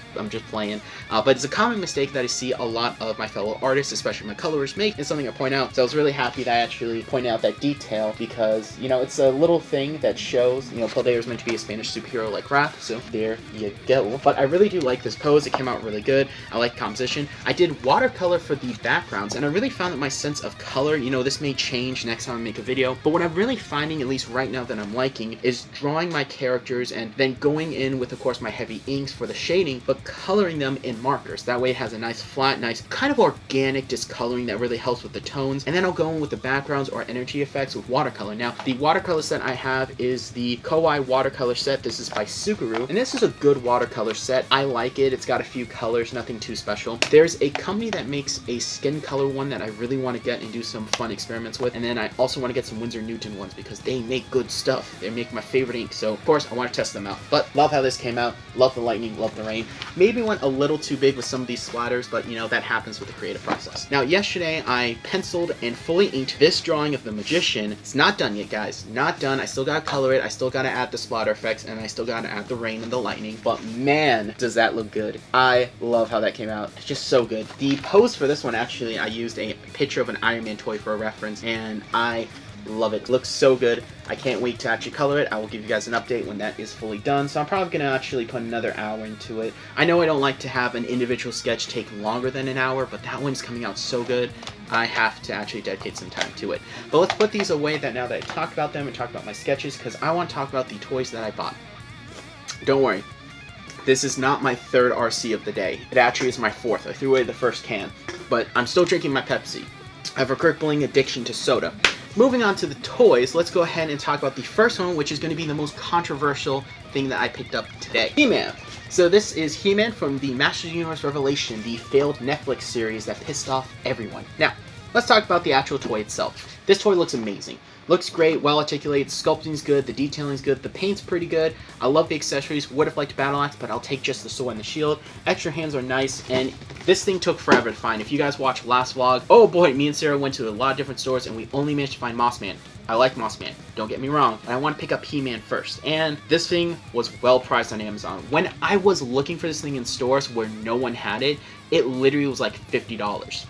playing. But it's a common mistake that I see a lot of my fellow artists, especially my colorers, make, and something I point out. So I was really happy that I actually pointed out that detail, because, you know, it's a little thing that shows, you know, C.H.A.M.B.E.R is meant to be a Spanish superhero like Ruff, so there you go. But I really do like this pose, it came out really good, I like composition. I did watercolor for the backgrounds, and I really found that my sense of color, you know, this may change next time I make a video, but what I'm really finding, at least right now, that I'm liking, is drawing my characters and then going in with, of course, my heavy inks for the shading, but coloring them in markers. That way it has a nice flat, nice kind of organic discoloring that really helps with the tones, and then I'll go in with the backgrounds or energy effects with watercolor. Now, the watercolor set I have is the Kawaii watercolor set. This is by Sukaru, and this is a good watercolor set. I like it. It's got a few colors, nothing too special. There's a company that makes a skin color one that I really want to get and do some fun experiments with, and then I also want to get some Winsor Newton ones because they make good stuff. They make my favorite ink, so of course I want to test them out. But love how this came out. Love the lightning, love the rain. Maybe went a little too big with some of these splatters, but you know, that happens with the creative process. Now, yesterday I penciled and fully inked this drawing of the magician. It's not done yet, guys. Not done. I still gotta color it. I still gotta add the splatter effects, and I still gotta add the rain and the lightning. But man, does that look good. I love how that came out. It's just so good. The pose for this one, actually, I used a picture of an Iron Man toy for a reference, and I love it. It looks so good. I can't wait to actually color it. I will give you guys an update when that is fully done. So I'm probably going to actually put another hour into it. I know I don't like to have an individual sketch take longer than an hour, but that one's coming out so good. I have to actually dedicate some time to it. But let's put these away that now that I talked about them and talked about my sketches, because I want to talk about the toys that I bought. Don't worry. This is not my third RC of the day. It actually is my fourth. I threw away the first can. But I'm still drinking my Pepsi. I have a crippling addiction to soda. Moving on to the toys, let's go ahead and talk about the first one, which is going to be the most controversial thing that I picked up today. He-Man. So this is He-Man from the Masters of the Universe Revelation, the failed Netflix series that pissed off everyone. Now, let's talk about the actual toy itself. This toy looks amazing. Looks great, well articulated, sculpting's good, the detailing's good, the paint's pretty good. I love the accessories, would have liked a battle axe, but I'll take just the sword and the shield. Extra hands are nice, and this thing took forever to find. If you guys watched last vlog, oh boy, me and Sarah went to a lot of different stores and we only managed to find Mossman. I like Mossman, don't get me wrong, but I want to pick up He-Man first. And this thing was well priced on Amazon. When I was looking for this thing in stores where no one had it, it literally was like $50.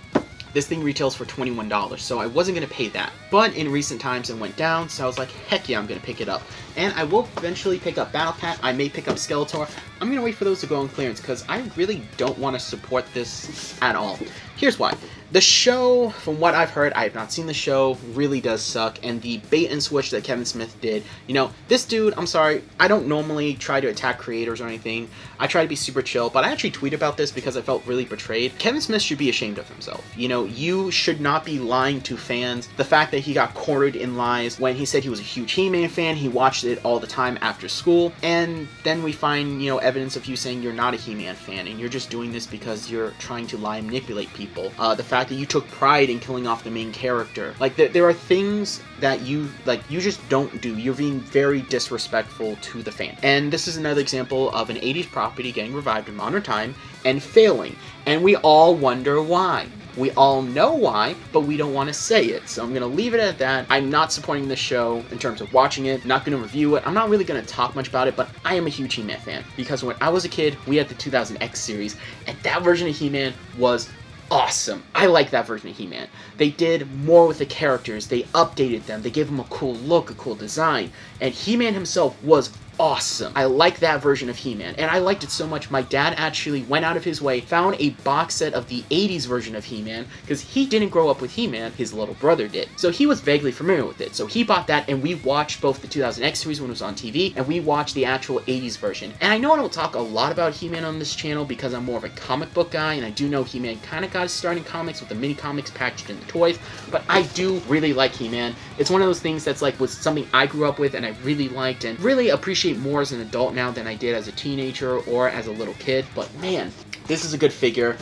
This thing retails for $21, so I wasn't going to pay that. But in recent times it went down, so I was like, heck yeah, I'm going to pick it up. And I will eventually pick up Battle Cat, I may pick up Skeletor. I'm going to wait for those to go on clearance, because I really don't want to support this at all. Here's why. The show, from what I've heard, I have not seen the show, really does suck, and the bait and switch that Kevin Smith did, you know, this dude, I'm sorry, I don't normally try to attack creators or anything, I try to be super chill, but I actually tweet about this because I felt really betrayed. Kevin Smith should be ashamed of himself. You know, you should not be lying to fans. The fact that he got cornered in lies when he said he was a huge He-Man fan, he watched it all the time after school, and then we find, you know, evidence of you saying you're not a He-Man fan, and you're just doing this because you're trying to lie and manipulate people. The fact that you took pride in killing off the main character. Like, there are things that you just don't do. You're being very disrespectful to the fan. And this is another example of an 80s property getting revived in modern time and failing. And we all wonder why. We all know why, but we don't want to say it. So I'm going to leave it at that. I'm not supporting this show in terms of watching it. I'm not going to review it. I'm not really going to talk much about it, but I am a huge He-Man fan. Because when I was a kid, we had the 2000X series, and that version of He-Man was awesome. I like that version of He-Man. They did more with the characters. They updated them. They gave them a cool look, a cool design. And He-Man himself was awesome. I like that version of He-Man, and I liked it so much my dad actually went out of his way, found a box set of the 80s version of He-Man, because he didn't grow up with He-Man, his little brother did. So he was vaguely familiar with it. So he bought that, and we watched both the 2000X series when it was on TV, and we watched the actual 80s version. And I know I don't talk a lot about He-Man on this channel because I'm more of a comic book guy, and I do know He-Man kind of got his start in comics with the mini comics packaged in the toys, but I do really like He-Man. It's one of those things that's like was something I grew up with and I really liked and really appreciate more as an adult now than I did as a teenager or as a little kid. But man, this is a good figure.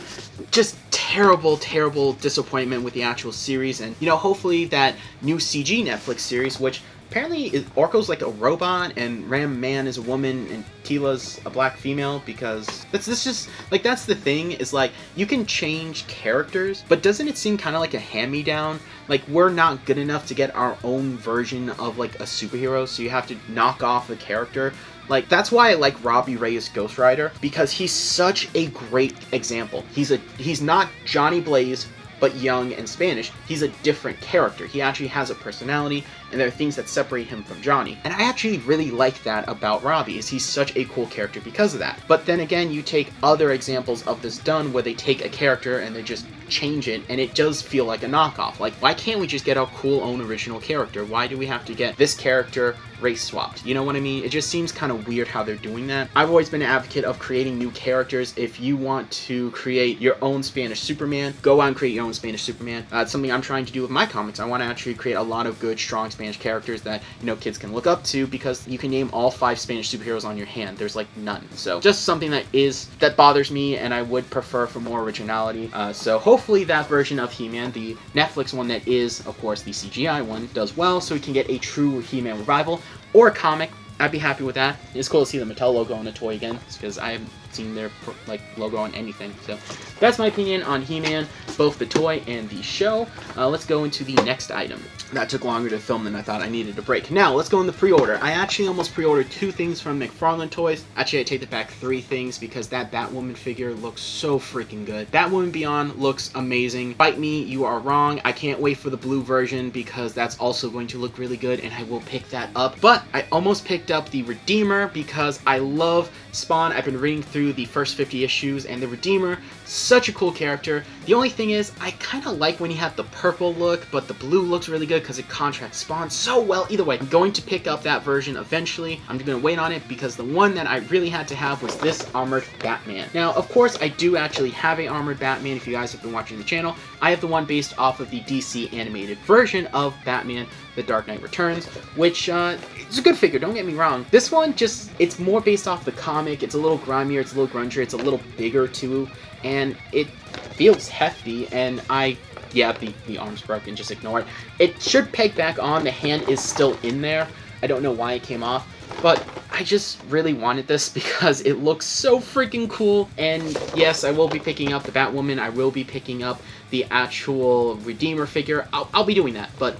Just terrible, terrible disappointment with the actual series, and you know, hopefully that new CG Netflix series, which apparently Orko's like a robot and Ram Man is a woman and Teela's a black female, because that's just like, that's the thing, is like you can change characters, but doesn't it seem kind of like a hand-me-down? Like we're not good enough to get our own version of like a superhero, so you have to knock off a character. Like, that's why I like Robbie Reyes Ghost Rider, because he's such a great example. He's not Johnny Blaze, but young and Spanish. He's a different character. He actually has a personality, and there are things that separate him from Johnny. And I actually really like that about Robbie, is he's such a cool character because of that. But then again, you take other examples of this done where they take a character and they just change it, and it does feel like a knockoff. Like, why can't we just get our cool own original character? Why do we have to get this character race swapped? You know what I mean? It just seems kind of weird how they're doing that. I've always been an advocate of creating new characters. If you want to create your own Spanish Superman, go out and create your own Spanish Superman. It's something I'm trying to do with my comics. I want to actually create a lot of good, strong Spanish characters that, you know, kids can look up to, because you can name all 5 Spanish superheroes on your hand. There's like none. So just something that bothers me, and I would prefer for more originality. So hopefully that version of He-Man, the Netflix one that is, of course, the CGI one, does well, so we can get a true He-Man revival or a comic. I'd be happy with that. It's cool to see the Mattel logo on a toy again, because I haven't seen their like logo on anything. So that's my opinion on He-Man, both the toy and the show. Let's go into the next item. That took longer to film than I thought. I needed a break. Now, let's go in the pre-order. I actually almost pre-ordered 2 things from McFarlane Toys. Actually, I take it back 3 things, because that Batwoman figure looks so freaking good. Batwoman Beyond looks amazing. Bite me, you are wrong. I can't wait for the blue version, because that's also going to look really good, and I will pick that up. But I almost picked up the Redeemer, because I love Spawn. I've been reading through the first 50 issues, and the Redeemer, such a cool character. The only thing is, I kind of like when he had the purple look, but the blue looks really good because it contrasts Spawn so well. Either way, I'm going to pick up that version eventually. I'm going to wait on it, because the one that I really had to have was this armored Batman. Now, of course, I do actually have a armored Batman. If you guys have been watching the channel, I have the one based off of the DC animated version of Batman, The Dark Knight Returns, which it's a good figure, don't get me wrong. This one just, it's more based off the comic. It's a little grimier, it's a little grungier, it's a little bigger too, and it feels hefty. And yeah, the arm's broken, just ignore it. It should peg back on. The hand is still in there. I don't know why it came off, but I just really wanted this because it looks so freaking cool. And yes, I will be picking up the Batwoman. I will be picking up the actual Redeemer figure. I'll be doing that, but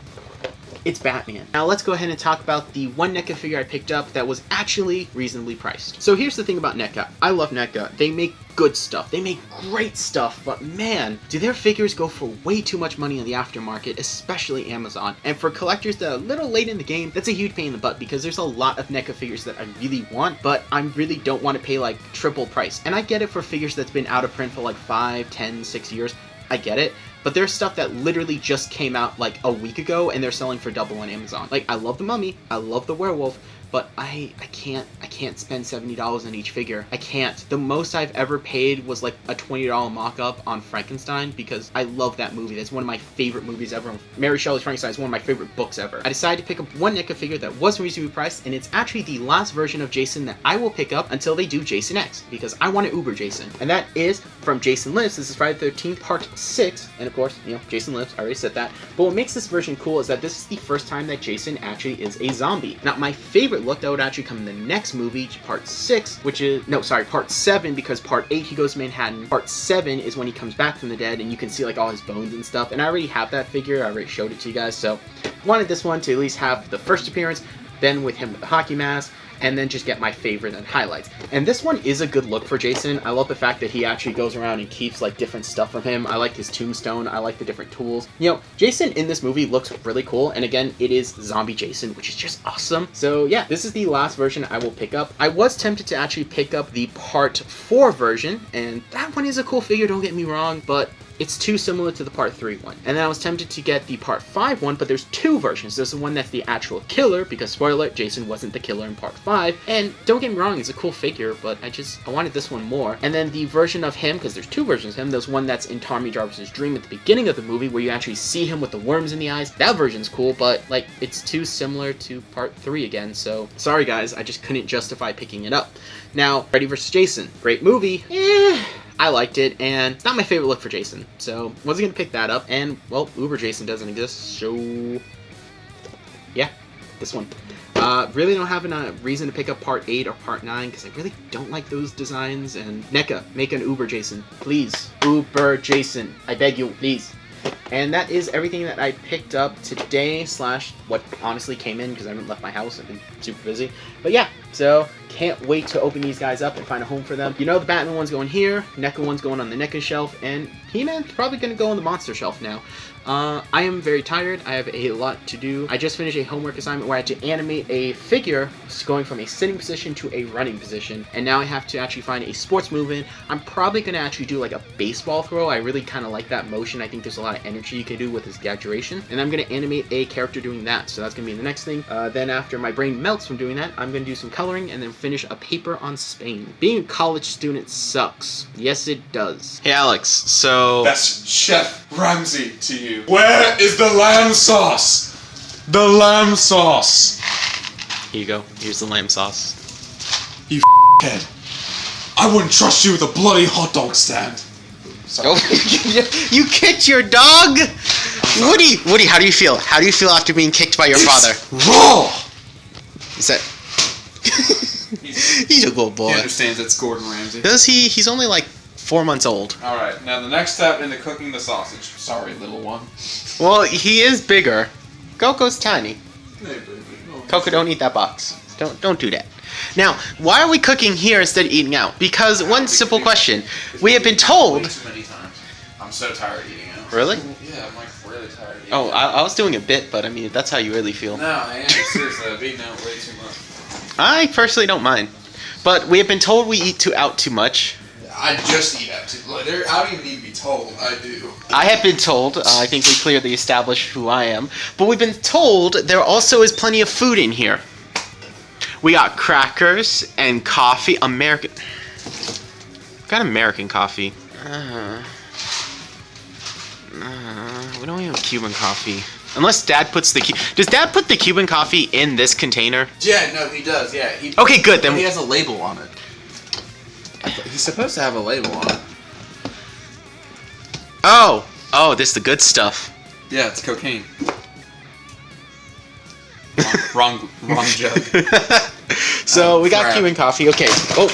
it's Batman. Now let's go ahead and talk about the one NECA figure I picked up that was actually reasonably priced. So here's the thing about NECA. I love NECA. They make good stuff. They make great stuff, but man, do their figures go for way too much money in the aftermarket, especially Amazon. And for collectors that are a little late in the game, that's a huge pain in the butt, because there's a lot of NECA figures that I really want, but I really don't want to pay like triple price. And I get it for figures that's been out of print for like 5, 10, 6 years. I get it. But there's stuff that literally just came out like a week ago, and they're selling for double on Amazon. Like, I love the Mummy, I love the Werewolf, but I can't spend $70 on each figure. I can't. The most I've ever paid was like a $20 mock-up on Frankenstein, because I love that movie. That's one of my favorite movies ever. Mary Shelley's Frankenstein is one of my favorite books ever. I decided to pick up one NECA figure that was reasonably priced, and it's actually the last version of Jason that I will pick up until they do Jason X, because I want to Uber Jason. And that is from Jason Lives. This is Friday the 13th, Part 6, and of course, you know, Jason Lives, I already said that. But what makes this version cool is that this is the first time that Jason actually is a zombie. Now, my favorite look that would actually come in the next movie, Part 6, which is, no, sorry, Part 7, because Part 8 he goes to Manhattan. Part 7 is when he comes back from the dead, and you can see like all his bones and stuff. And I already have that figure. I already showed it to you guys. So I wanted this one to at least have the first appearance, then with him with the hockey mask, and then just get my favorite and highlights. And this one is a good look for Jason. I love the fact that he actually goes around and keeps like different stuff from him. I like his tombstone. I like the different tools. You know, Jason in this movie looks really cool, and again, it is zombie Jason, which is just awesome. So yeah, this is the last version I will pick up. I was tempted to actually pick up the Part 4 version, and that one is a cool figure, don't get me wrong, but it's too similar to the Part 3 one. And then I was tempted to get the Part 5 one, but there's two versions. There's the one that's the actual killer, because spoiler alert, Jason wasn't the killer in Part 5. And don't get me wrong, it's a cool figure, but I wanted this one more. And then the version of him, because there's two versions of him, there's one that's in Tommy Jarvis's dream at the beginning of the movie, where you actually see him with the worms in the eyes. That version's cool, but like, it's too similar to Part 3 again, so sorry guys, I just couldn't justify picking it up. Now, Freddy vs. Jason, great movie. I liked it, and it's not my favorite look for Jason, so wasn't gonna pick that up. And well, Uber Jason doesn't exist, so yeah, this one. Really don't have a reason to pick up Part 8 or Part 9 because I really don't like those designs. And NECA, make an Uber Jason, please. Uber Jason, I beg you, please. And that is everything that I picked up today, slash what honestly came in because I haven't left my house. I've been super busy. But yeah, so can't wait to open these guys up and find a home for them. You know, the Batman one's going here, NECA one's going on the NECA shelf, and He-Man's probably going to go on the Monster shelf now. I am very tired. I have a lot to do. I just finished a homework assignment where I had to animate a figure going from a sitting position to a running position, and now I have to actually find a sports movement. I'm probably going to actually do like a baseball throw. I really kind of like that motion. I think there's a lot of energy you can do with this exaggeration, and I'm going to animate a character doing that, so that's going to be the next thing. Then after my brain melts from doing that, I'm going to do some coloring and then finish a paper on Spain. Being a college student sucks. Yes, it does. Hey Alex, so That's Chef Ramsay to you. Where is the lamb sauce? The lamb sauce. Here you go. Here's the lamb sauce. You head. I wouldn't trust you with a bloody hot dog stand. Oh, you kicked your dog? Woody, how do you feel? How do you feel after being kicked by your father? Raw. Is that... He's a good boy. he understands it's Gordon Ramsay. Does he? He's only like 4 months old. Alright, now the next step into cooking the sausage. Sorry, little one. Well, he is bigger. Coco's tiny. Coco, don't eat that box. Don't do that. Now, why are we cooking here instead of eating out? Because one simple question. We have been told... Way too many times. I'm so tired of eating out. Really? Yeah, I'm like really tired of eating Oh, out. I was doing a bit, but I mean, that's how you really feel. No, I am. Seriously, I've eaten out way too much. I personally don't mind. But we have been told we eat out too much. I just eat out too much. I don't even need to be told. I do. I have been told, I think we clearly established who I am, but we've been told there also is plenty of food in here. We got crackers and coffee. American. Got American coffee. We don't even have Cuban coffee. Unless Dad puts the... Does Dad put the Cuban coffee in this container? Yeah, no, he does. Yeah. Okay, good. Then he has a label on it. He's supposed to have a label on it. Oh, this is the good stuff. Yeah, it's cocaine. wrong jug. So we got crap. Cuban coffee. Okay. Oh,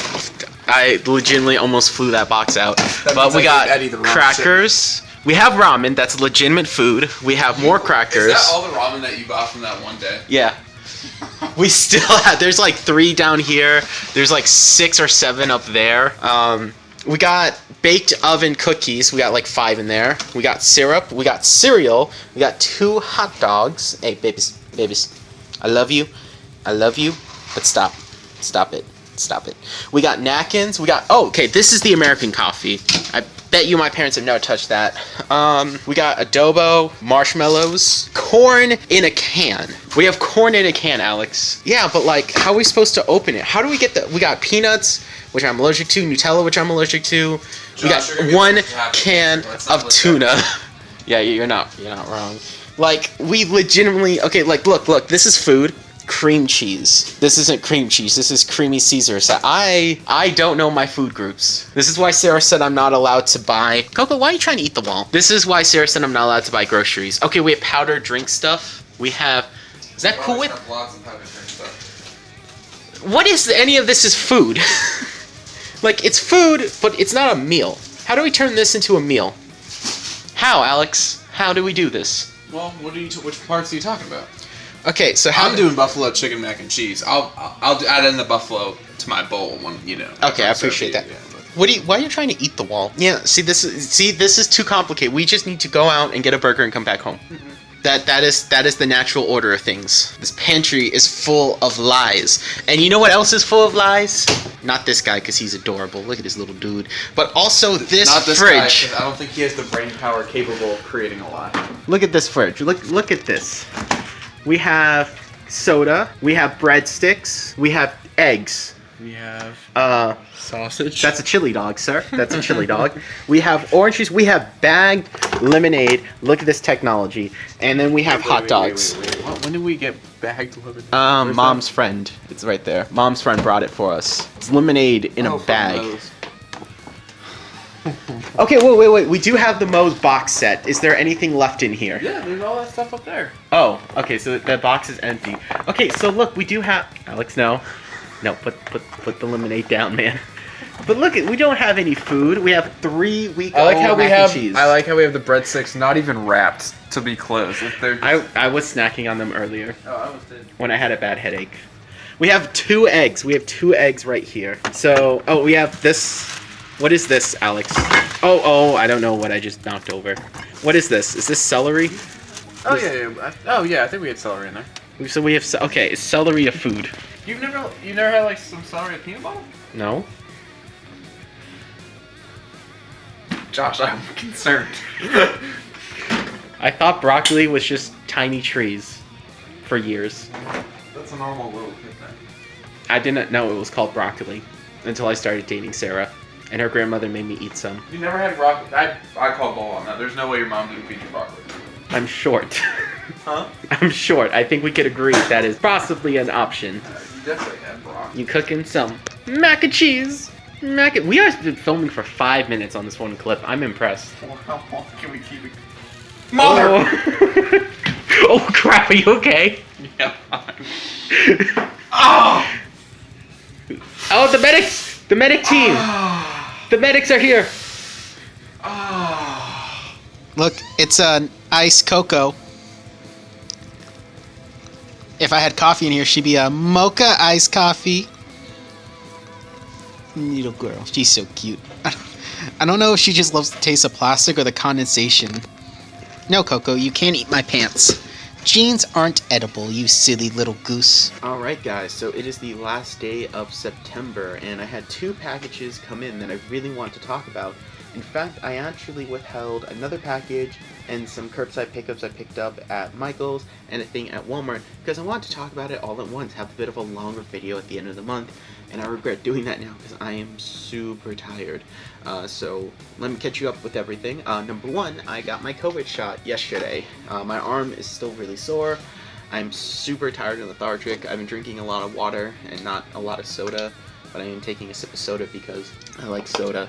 I legitimately almost flew that box out. That But means we I got gave Eddie the wrong crackers. We have ramen. That's legitimate food. We have more crackers. Is that all the ramen that you bought from that one day? Yeah. We still have. There's like 3 down here. There's like 6 or 7 up there. We got baked oven cookies. We got like 5 in there. We got syrup. We got cereal. We got 2 hot dogs. Hey, babies. I love you. But stop it. We got napkins. We got... Oh, okay. This is the American coffee. I bet you my parents have never touched that. We got adobo, marshmallows, corn in a can. We have corn in a can, Alex. Yeah, but like, how are we supposed to open it? How do we get the... We got peanuts, which I'm allergic to, Nutella, which I'm allergic to. We got 1 can of tuna. Yeah, you're not wrong. Like, we legitimately... Okay, like, look, this is food. Cream cheese. This isn't cream cheese. This is creamy Caesar. So I don't know my food groups. This is why Sarah said I'm not allowed to buy... Coco, why are you trying to eat the wall? This is why Sarah said I'm not allowed to buy groceries. Okay, we have powdered drink stuff. We have... Is that cool with... Lots of powdered drink stuff. What is any of this is food? Like, it's food, but it's not a meal. How do we turn this into a meal? How, Alex? How do we do this? Well, which parts are you talking about? Okay, so how I'm doing buffalo chicken mac and cheese. I'll add in the buffalo to my bowl when Okay, I appreciate that. Why are you trying to eat the wall? Yeah, this is too complicated. We just need to go out and get a burger and come back home. That is the natural order of things. This pantry is full of lies. And you know what else is full of lies? Not this guy, because he's adorable. Look at this little dude. But also this Not this fridge. guy, 'cause I don't think he has the brain power capable of creating a lie. Look at this fridge. Look at this. We have soda. We have breadsticks. We have eggs. We have Sausage. That's a chili dog, sir. That's a chili dog. We have orange juice. We have bagged lemonade. Look at this technology. And then we have hot dogs. Wait. When did we get bagged lemonade? Mom's friend. It's right there. Mom's friend brought it for us. It's lemonade in a bag. Okay, wait. We do have the Moe's box set. Is there anything left in here? Yeah, there's all that stuff up there. Oh, okay, so that box is empty. Okay, so look, we do have... Alex, no. No, put the lemonade down, man. But look, we don't have any food. We have 3-week-old mac and cheese. I like how we have the breadsticks not even wrapped to be closed. If they're just... I was snacking on them earlier. Oh, I was dead. When I had a bad headache. We have 2 eggs. We have 2 eggs right here. So, we have this. What is this, Alex? Oh, I don't know what I just knocked over. What is this? Is this celery? Oh yeah. I think we had celery in there. So we have okay. Is celery a food? You never had like some celery with peanut butter? No. Josh, I'm concerned. I thought broccoli was just tiny trees for years. That's a normal little kid thing. I didn't know it was called broccoli until I started dating Sarah, and her grandmother made me eat some. You never had broccoli? I call bull on that. There's no way your mom didn't feed you broccoli. I'm short. Huh? I'm short. I think we could agree that is possibly an option. You definitely had broccoli. You cooking some mac and cheese? We are filming for 5 minutes on this one clip. I'm impressed. How long can we keep it? Mother! Oh crap, are you okay? Yeah, Oh! Oh, the medics! The medic team! The medics are here! Look, it's an iced cocoa. If I had coffee in here, she'd be a mocha iced coffee. Little girl, she's so cute. I don't know if she just loves the taste of plastic or the condensation. No, Coco, you can't eat my pants. Jeans aren't edible, you silly little goose. Alright guys, so it is the last day of September, and I had 2 packages come in that I really want to talk about. In fact, I actually withheld another package and some curbside pickups I picked up at Michael's and a thing at Walmart because I want to talk about it all at once, have a bit of a longer video at the end of the month, and I regret doing that now because I am super tired. So let me catch you up with everything. Number 1, I got my COVID shot yesterday. My arm is still really sore. I'm super tired and lethargic. I've been drinking a lot of water and not a lot of soda, but I am taking a sip of soda because I like soda.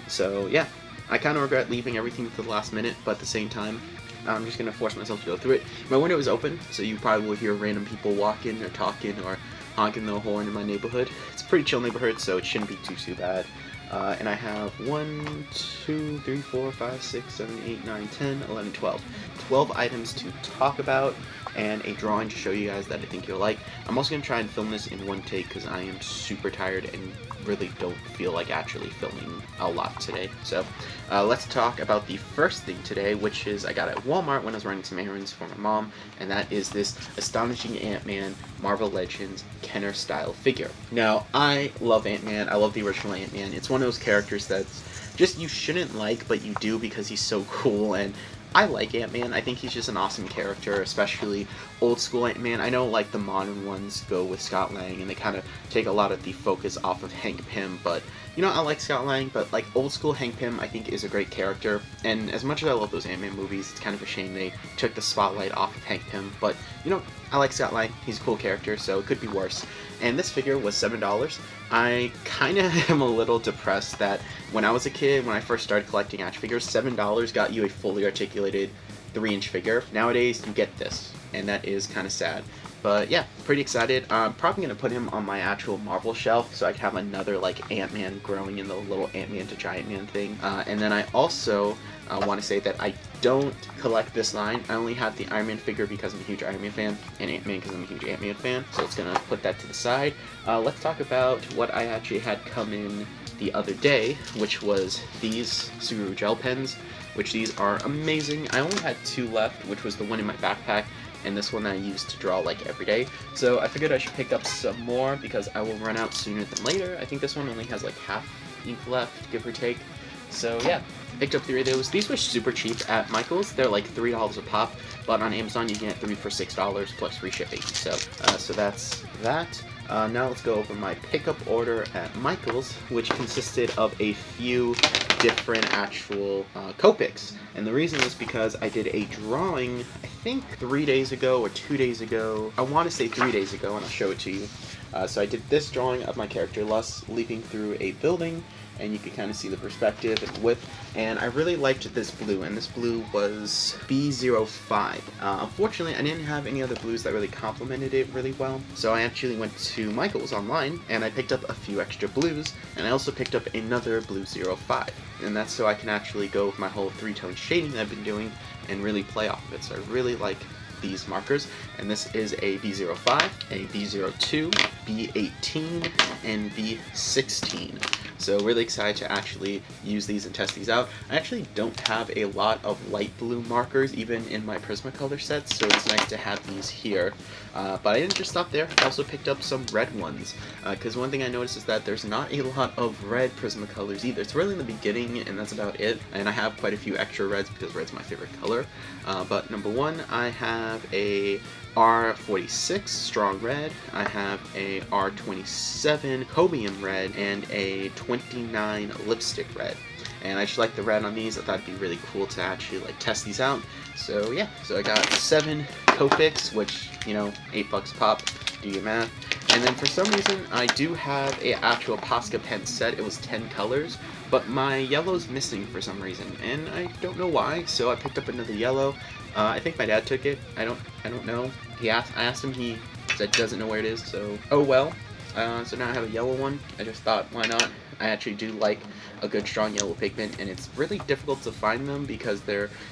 So yeah, I kind of regret leaving everything to the last minute, but at the same time, I'm just going to force myself to go through it. My window is open, so you probably will hear random people walking or talking or honking the horn in my neighborhood. It's a pretty chill neighborhood, so it shouldn't be too bad. And I have 1, 2, 3, 4, 5, 6, 7, 8, 9, 10, 11, 12. 12 items to talk about and a drawing to show you guys that I think you'll like. I'm also going to try and film this in one take because I am super tired and really don't feel like actually filming a lot today. So let's talk about the first thing today, which is I got at Walmart when I was running some errands for my mom, and that is this Astonishing Ant-Man Marvel Legends Kenner style figure. Now, I love Ant-Man. I love the original Ant-Man. It's one of those characters that's just you shouldn't like, but you do because he's so cool, and I like Ant-Man. I think he's just an awesome character, especially old school Ant-Man. I know like the modern ones go with Scott Lang and they kind of take a lot of the focus off of Hank Pym, but you know, I like Scott Lang, but like old school Hank Pym I think is a great character, and as much as I love those Ant-Man movies, it's kind of a shame they took the spotlight off of Hank Pym, but you know, I like Scott Lang. He's a cool character, so it could be worse. And this figure was $7. I kind of am a little depressed that when I was a kid, when I first started collecting action figures, $7 got you a fully articulated 3-inch figure. Nowadays, you get this, and that is kind of sad. But yeah, pretty excited. I'm probably going to put him on my actual Marvel shelf so I can have another like Ant-Man growing in the little Ant-Man to Giant Man thing. And then I also want to say that I don't collect this line. I only have the Iron Man figure because I'm a huge Iron Man fan, and Ant-Man because I'm a huge Ant-Man fan. So it's going to put that to the side. Let's talk about what I actually had come in the other day, which was these Subaru gel pens, which these are amazing. I only had 2 left, which was the one in my backpack and this one I use to draw like every day. So I figured I should pick up some more because I will run out sooner than later. I think this one only has like half ink left, give or take. So yeah, picked up 3 of those. These were super cheap at Michael's. They're like $3 a pop, but on Amazon you can get 3 for $6 plus free shipping. So that's that. Now let's go over my pickup order at Michael's, which consisted of a few different actual Copics. And the reason is because I did a drawing, I think 3 days ago or 2 days ago. I want to say 3 days ago, and I'll show it to you. So I did this drawing of my character Lus leaping through a building, and you can kind of see the perspective and width. And I really liked this blue, and this blue was B05. Unfortunately, I didn't have any other blues that really complemented it really well, so I actually went to Michael's online, and I picked up a few extra blues, and I also picked up another blue 05. And that's so I can actually go with my whole 3-tone shading that I've been doing and really play off of it. So I really like these markers, and this is a B05, a B02, B18, and B16. So really excited to actually use these and test these out. I actually don't have a lot of light blue markers even in my Prismacolor sets, so it's nice to have these here. But I didn't just stop there. I also picked up some red ones, because one thing I noticed is that there's not a lot of red Prismacolors either. It's really in the beginning, and that's about it. And I have quite a few extra reds because red's my favorite color. But number one, I have a R46 strong red, I have a R27 Cobium red, and a 29 lipstick red. And I just like the red on these. I thought it'd be really cool to actually like test these out. So yeah, so I got 7 Copics, which, you know, $8 pop, do your math. And then for some reason, I do have a actual Posca pen set. It was 10 colors, but my yellow's missing for some reason, and I don't know why. So I picked up another yellow. I think my dad took it. I don't know. I asked him. He said doesn't know where it is. So oh well. So now I have a yellow one. I just thought, why not? I actually do like a good strong yellow pigment, and it's really difficult to find them because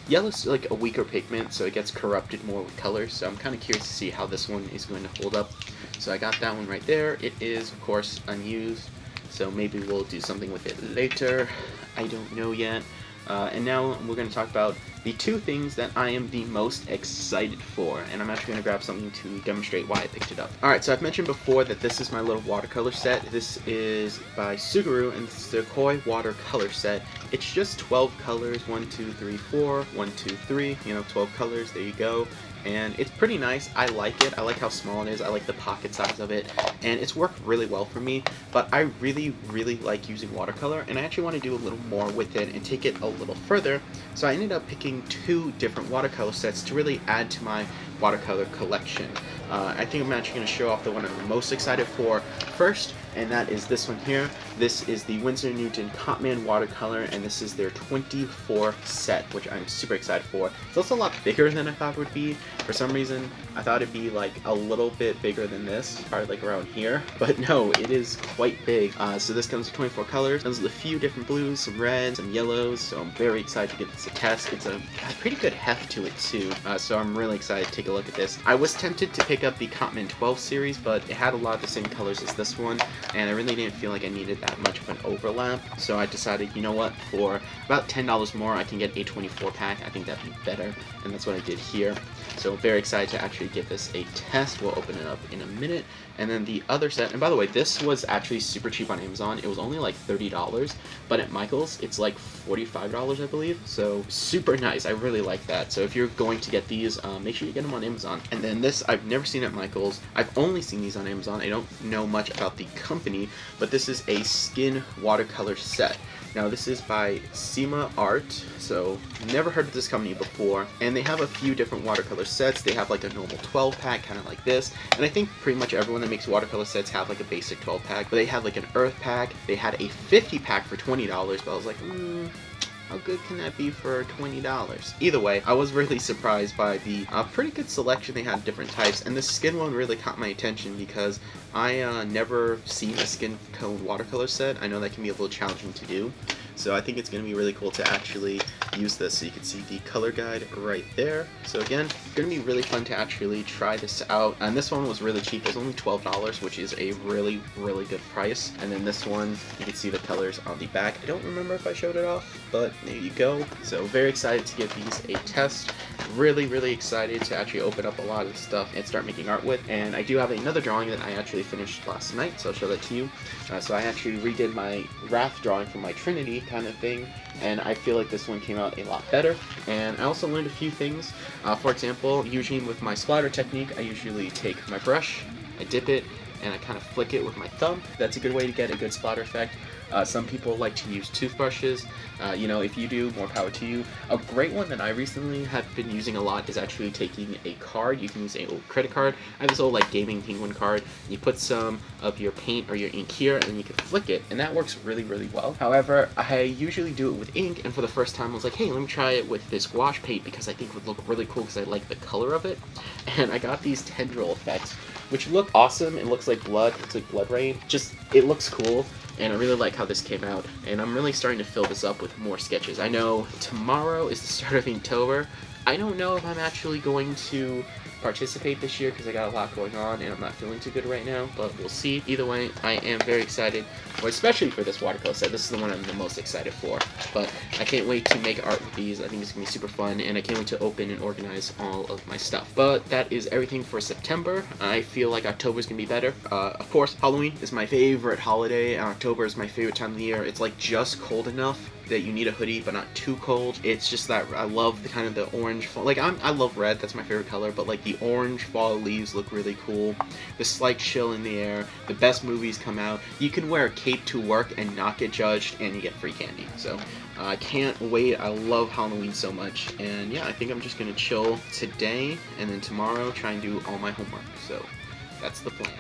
yellow's like a weaker pigment, so it gets corrupted more with colors. So I'm kind of curious to see how this one is going to hold up. So I got that one right there. It is, of course, unused, so maybe we'll do something with it later. I don't know yet. And now we're going to talk about the 2 things that I am the most excited for, and I'm actually going to grab something to demonstrate why I picked it up. Alright, so I've mentioned before that this is my little watercolor set. This is by Subaru, and it's the Koi watercolor set. It's just 12 colors, 1, 2, 3, 4, 1, 2, 3, you know, 12 colors, there you go. And it's pretty nice. I like it. I like how small it is. I like the pocket size of it, and it's worked really well for me. But I really, really like using watercolor, and I actually want to do a little more with it and take it a little further. So I ended up picking 2 different watercolor sets to really add to my watercolor collection. I think I'm actually going to show off the one I'm most excited for first, and that is this one here. This is the Winsor Newton Cotman watercolor, and this is their 24 set, which I'm super excited for. It's also a lot bigger than I thought it would be. For some reason, I thought it'd be like a little bit bigger than this, probably like around here, but no, it is quite big. So this comes with 24 colors. There's a few different blues, some reds, some yellows, so I'm very excited to get this a test. It's a pretty good heft to it too, so I'm really excited to take a look at this. I was tempted to pick up the Cotman 12 series, but it had a lot of the same colors as this one, and I really didn't feel like I needed that much of an overlap, so I decided, you know what, for about $10 more I can get a 24 pack. I think that'd be better, and that's what I did here. So very excited to actually give this a test. We'll open it up in a minute. And then the other set, and by the way, this was actually super cheap on Amazon. It was only like $30, but at Michael's it's like $45, I believe. So super nice. I really like that. So if you're going to get these, make sure you get them on Amazon. And then this I've never seen at Michael's. I've only seen these on Amazon. I don't know much about the company, but this is a skin watercolor set. Now this is by C.H.A.M.B.E.R Art, so never heard of this company before, and they have a few different watercolor sets. They have like a normal 12 pack, kind of like this, and I think pretty much everyone that makes watercolor sets have like a basic 12 pack, but they have like an earth pack. They had a 50 pack for $20, but I was like, How good can that be for $20? Either way, I was really surprised by the pretty good selection they had of different types, and the skin one really caught my attention because I never seen a skin toned watercolor set. I know that can be a little challenging to do, so I think it's going to be really cool to actually use this. So you can see the color guide right there. So again, it's going to be really fun to actually try this out. And this one was really cheap. It was only $12, which is a really, really good price. And then this one, you can see the colors on the back. I don't remember if I showed it off, but there you go. So very excited to give these a test. Really, really excited to actually open up a lot of stuff and start making art with. And I do have another drawing that I actually finished last night, so I'll show that to you. So I actually redid my Ruff drawing from my Trinity kind of thing, and I feel like this one came out a lot better. And I also learned a few things. For example, usually with my splatter technique, I usually take my brush, I dip it, and I kind of flick it with my thumb. That's a good way to get a good splatter effect. Some people like to use toothbrushes. You know, if you do, more power to you. A great one that I recently have been using a lot is actually taking a card. You can use an old credit card. I have this old like gaming penguin card. You put some of your paint or your ink here, and you can flick it, and that works really, really well. However, I usually do it with ink, and for the first time I was like, hey, let me try it with this gouache paint because I think it would look really cool because I like the color of it. And I got these tendril effects, which look awesome. It looks like blood. It's like blood rain. Just, it looks cool. And I really like how this came out, and I'm really starting to fill this up with more sketches. I know tomorrow is the start of Inktober. I don't know if I'm actually going to participate this year because I got a lot going on and I'm not feeling too good right now, but we'll see. Either way, I am very excited, especially for this watercolor set. This is the one I'm the most excited for, but I can't wait to make art with these. I think it's going to be super fun, and I can't wait to open and organize all of my stuff. But that is everything for September. I feel like October is going to be better. Of course, Halloween is my favorite holiday, and October is my favorite time of the year. It's like just cold enough that you need a hoodie, but not too cold. It's just that I love the kind of the orange fall. Like I love red, that's my favorite color, but like the orange fall leaves look really cool. The slight chill in the air, the best movies come out. You can wear a cape to work and not get judged, and you get free candy. So I can't wait. I love Halloween so much, and yeah, I think I'm just gonna chill today, and then tomorrow try and do all my homework. So that's the plan.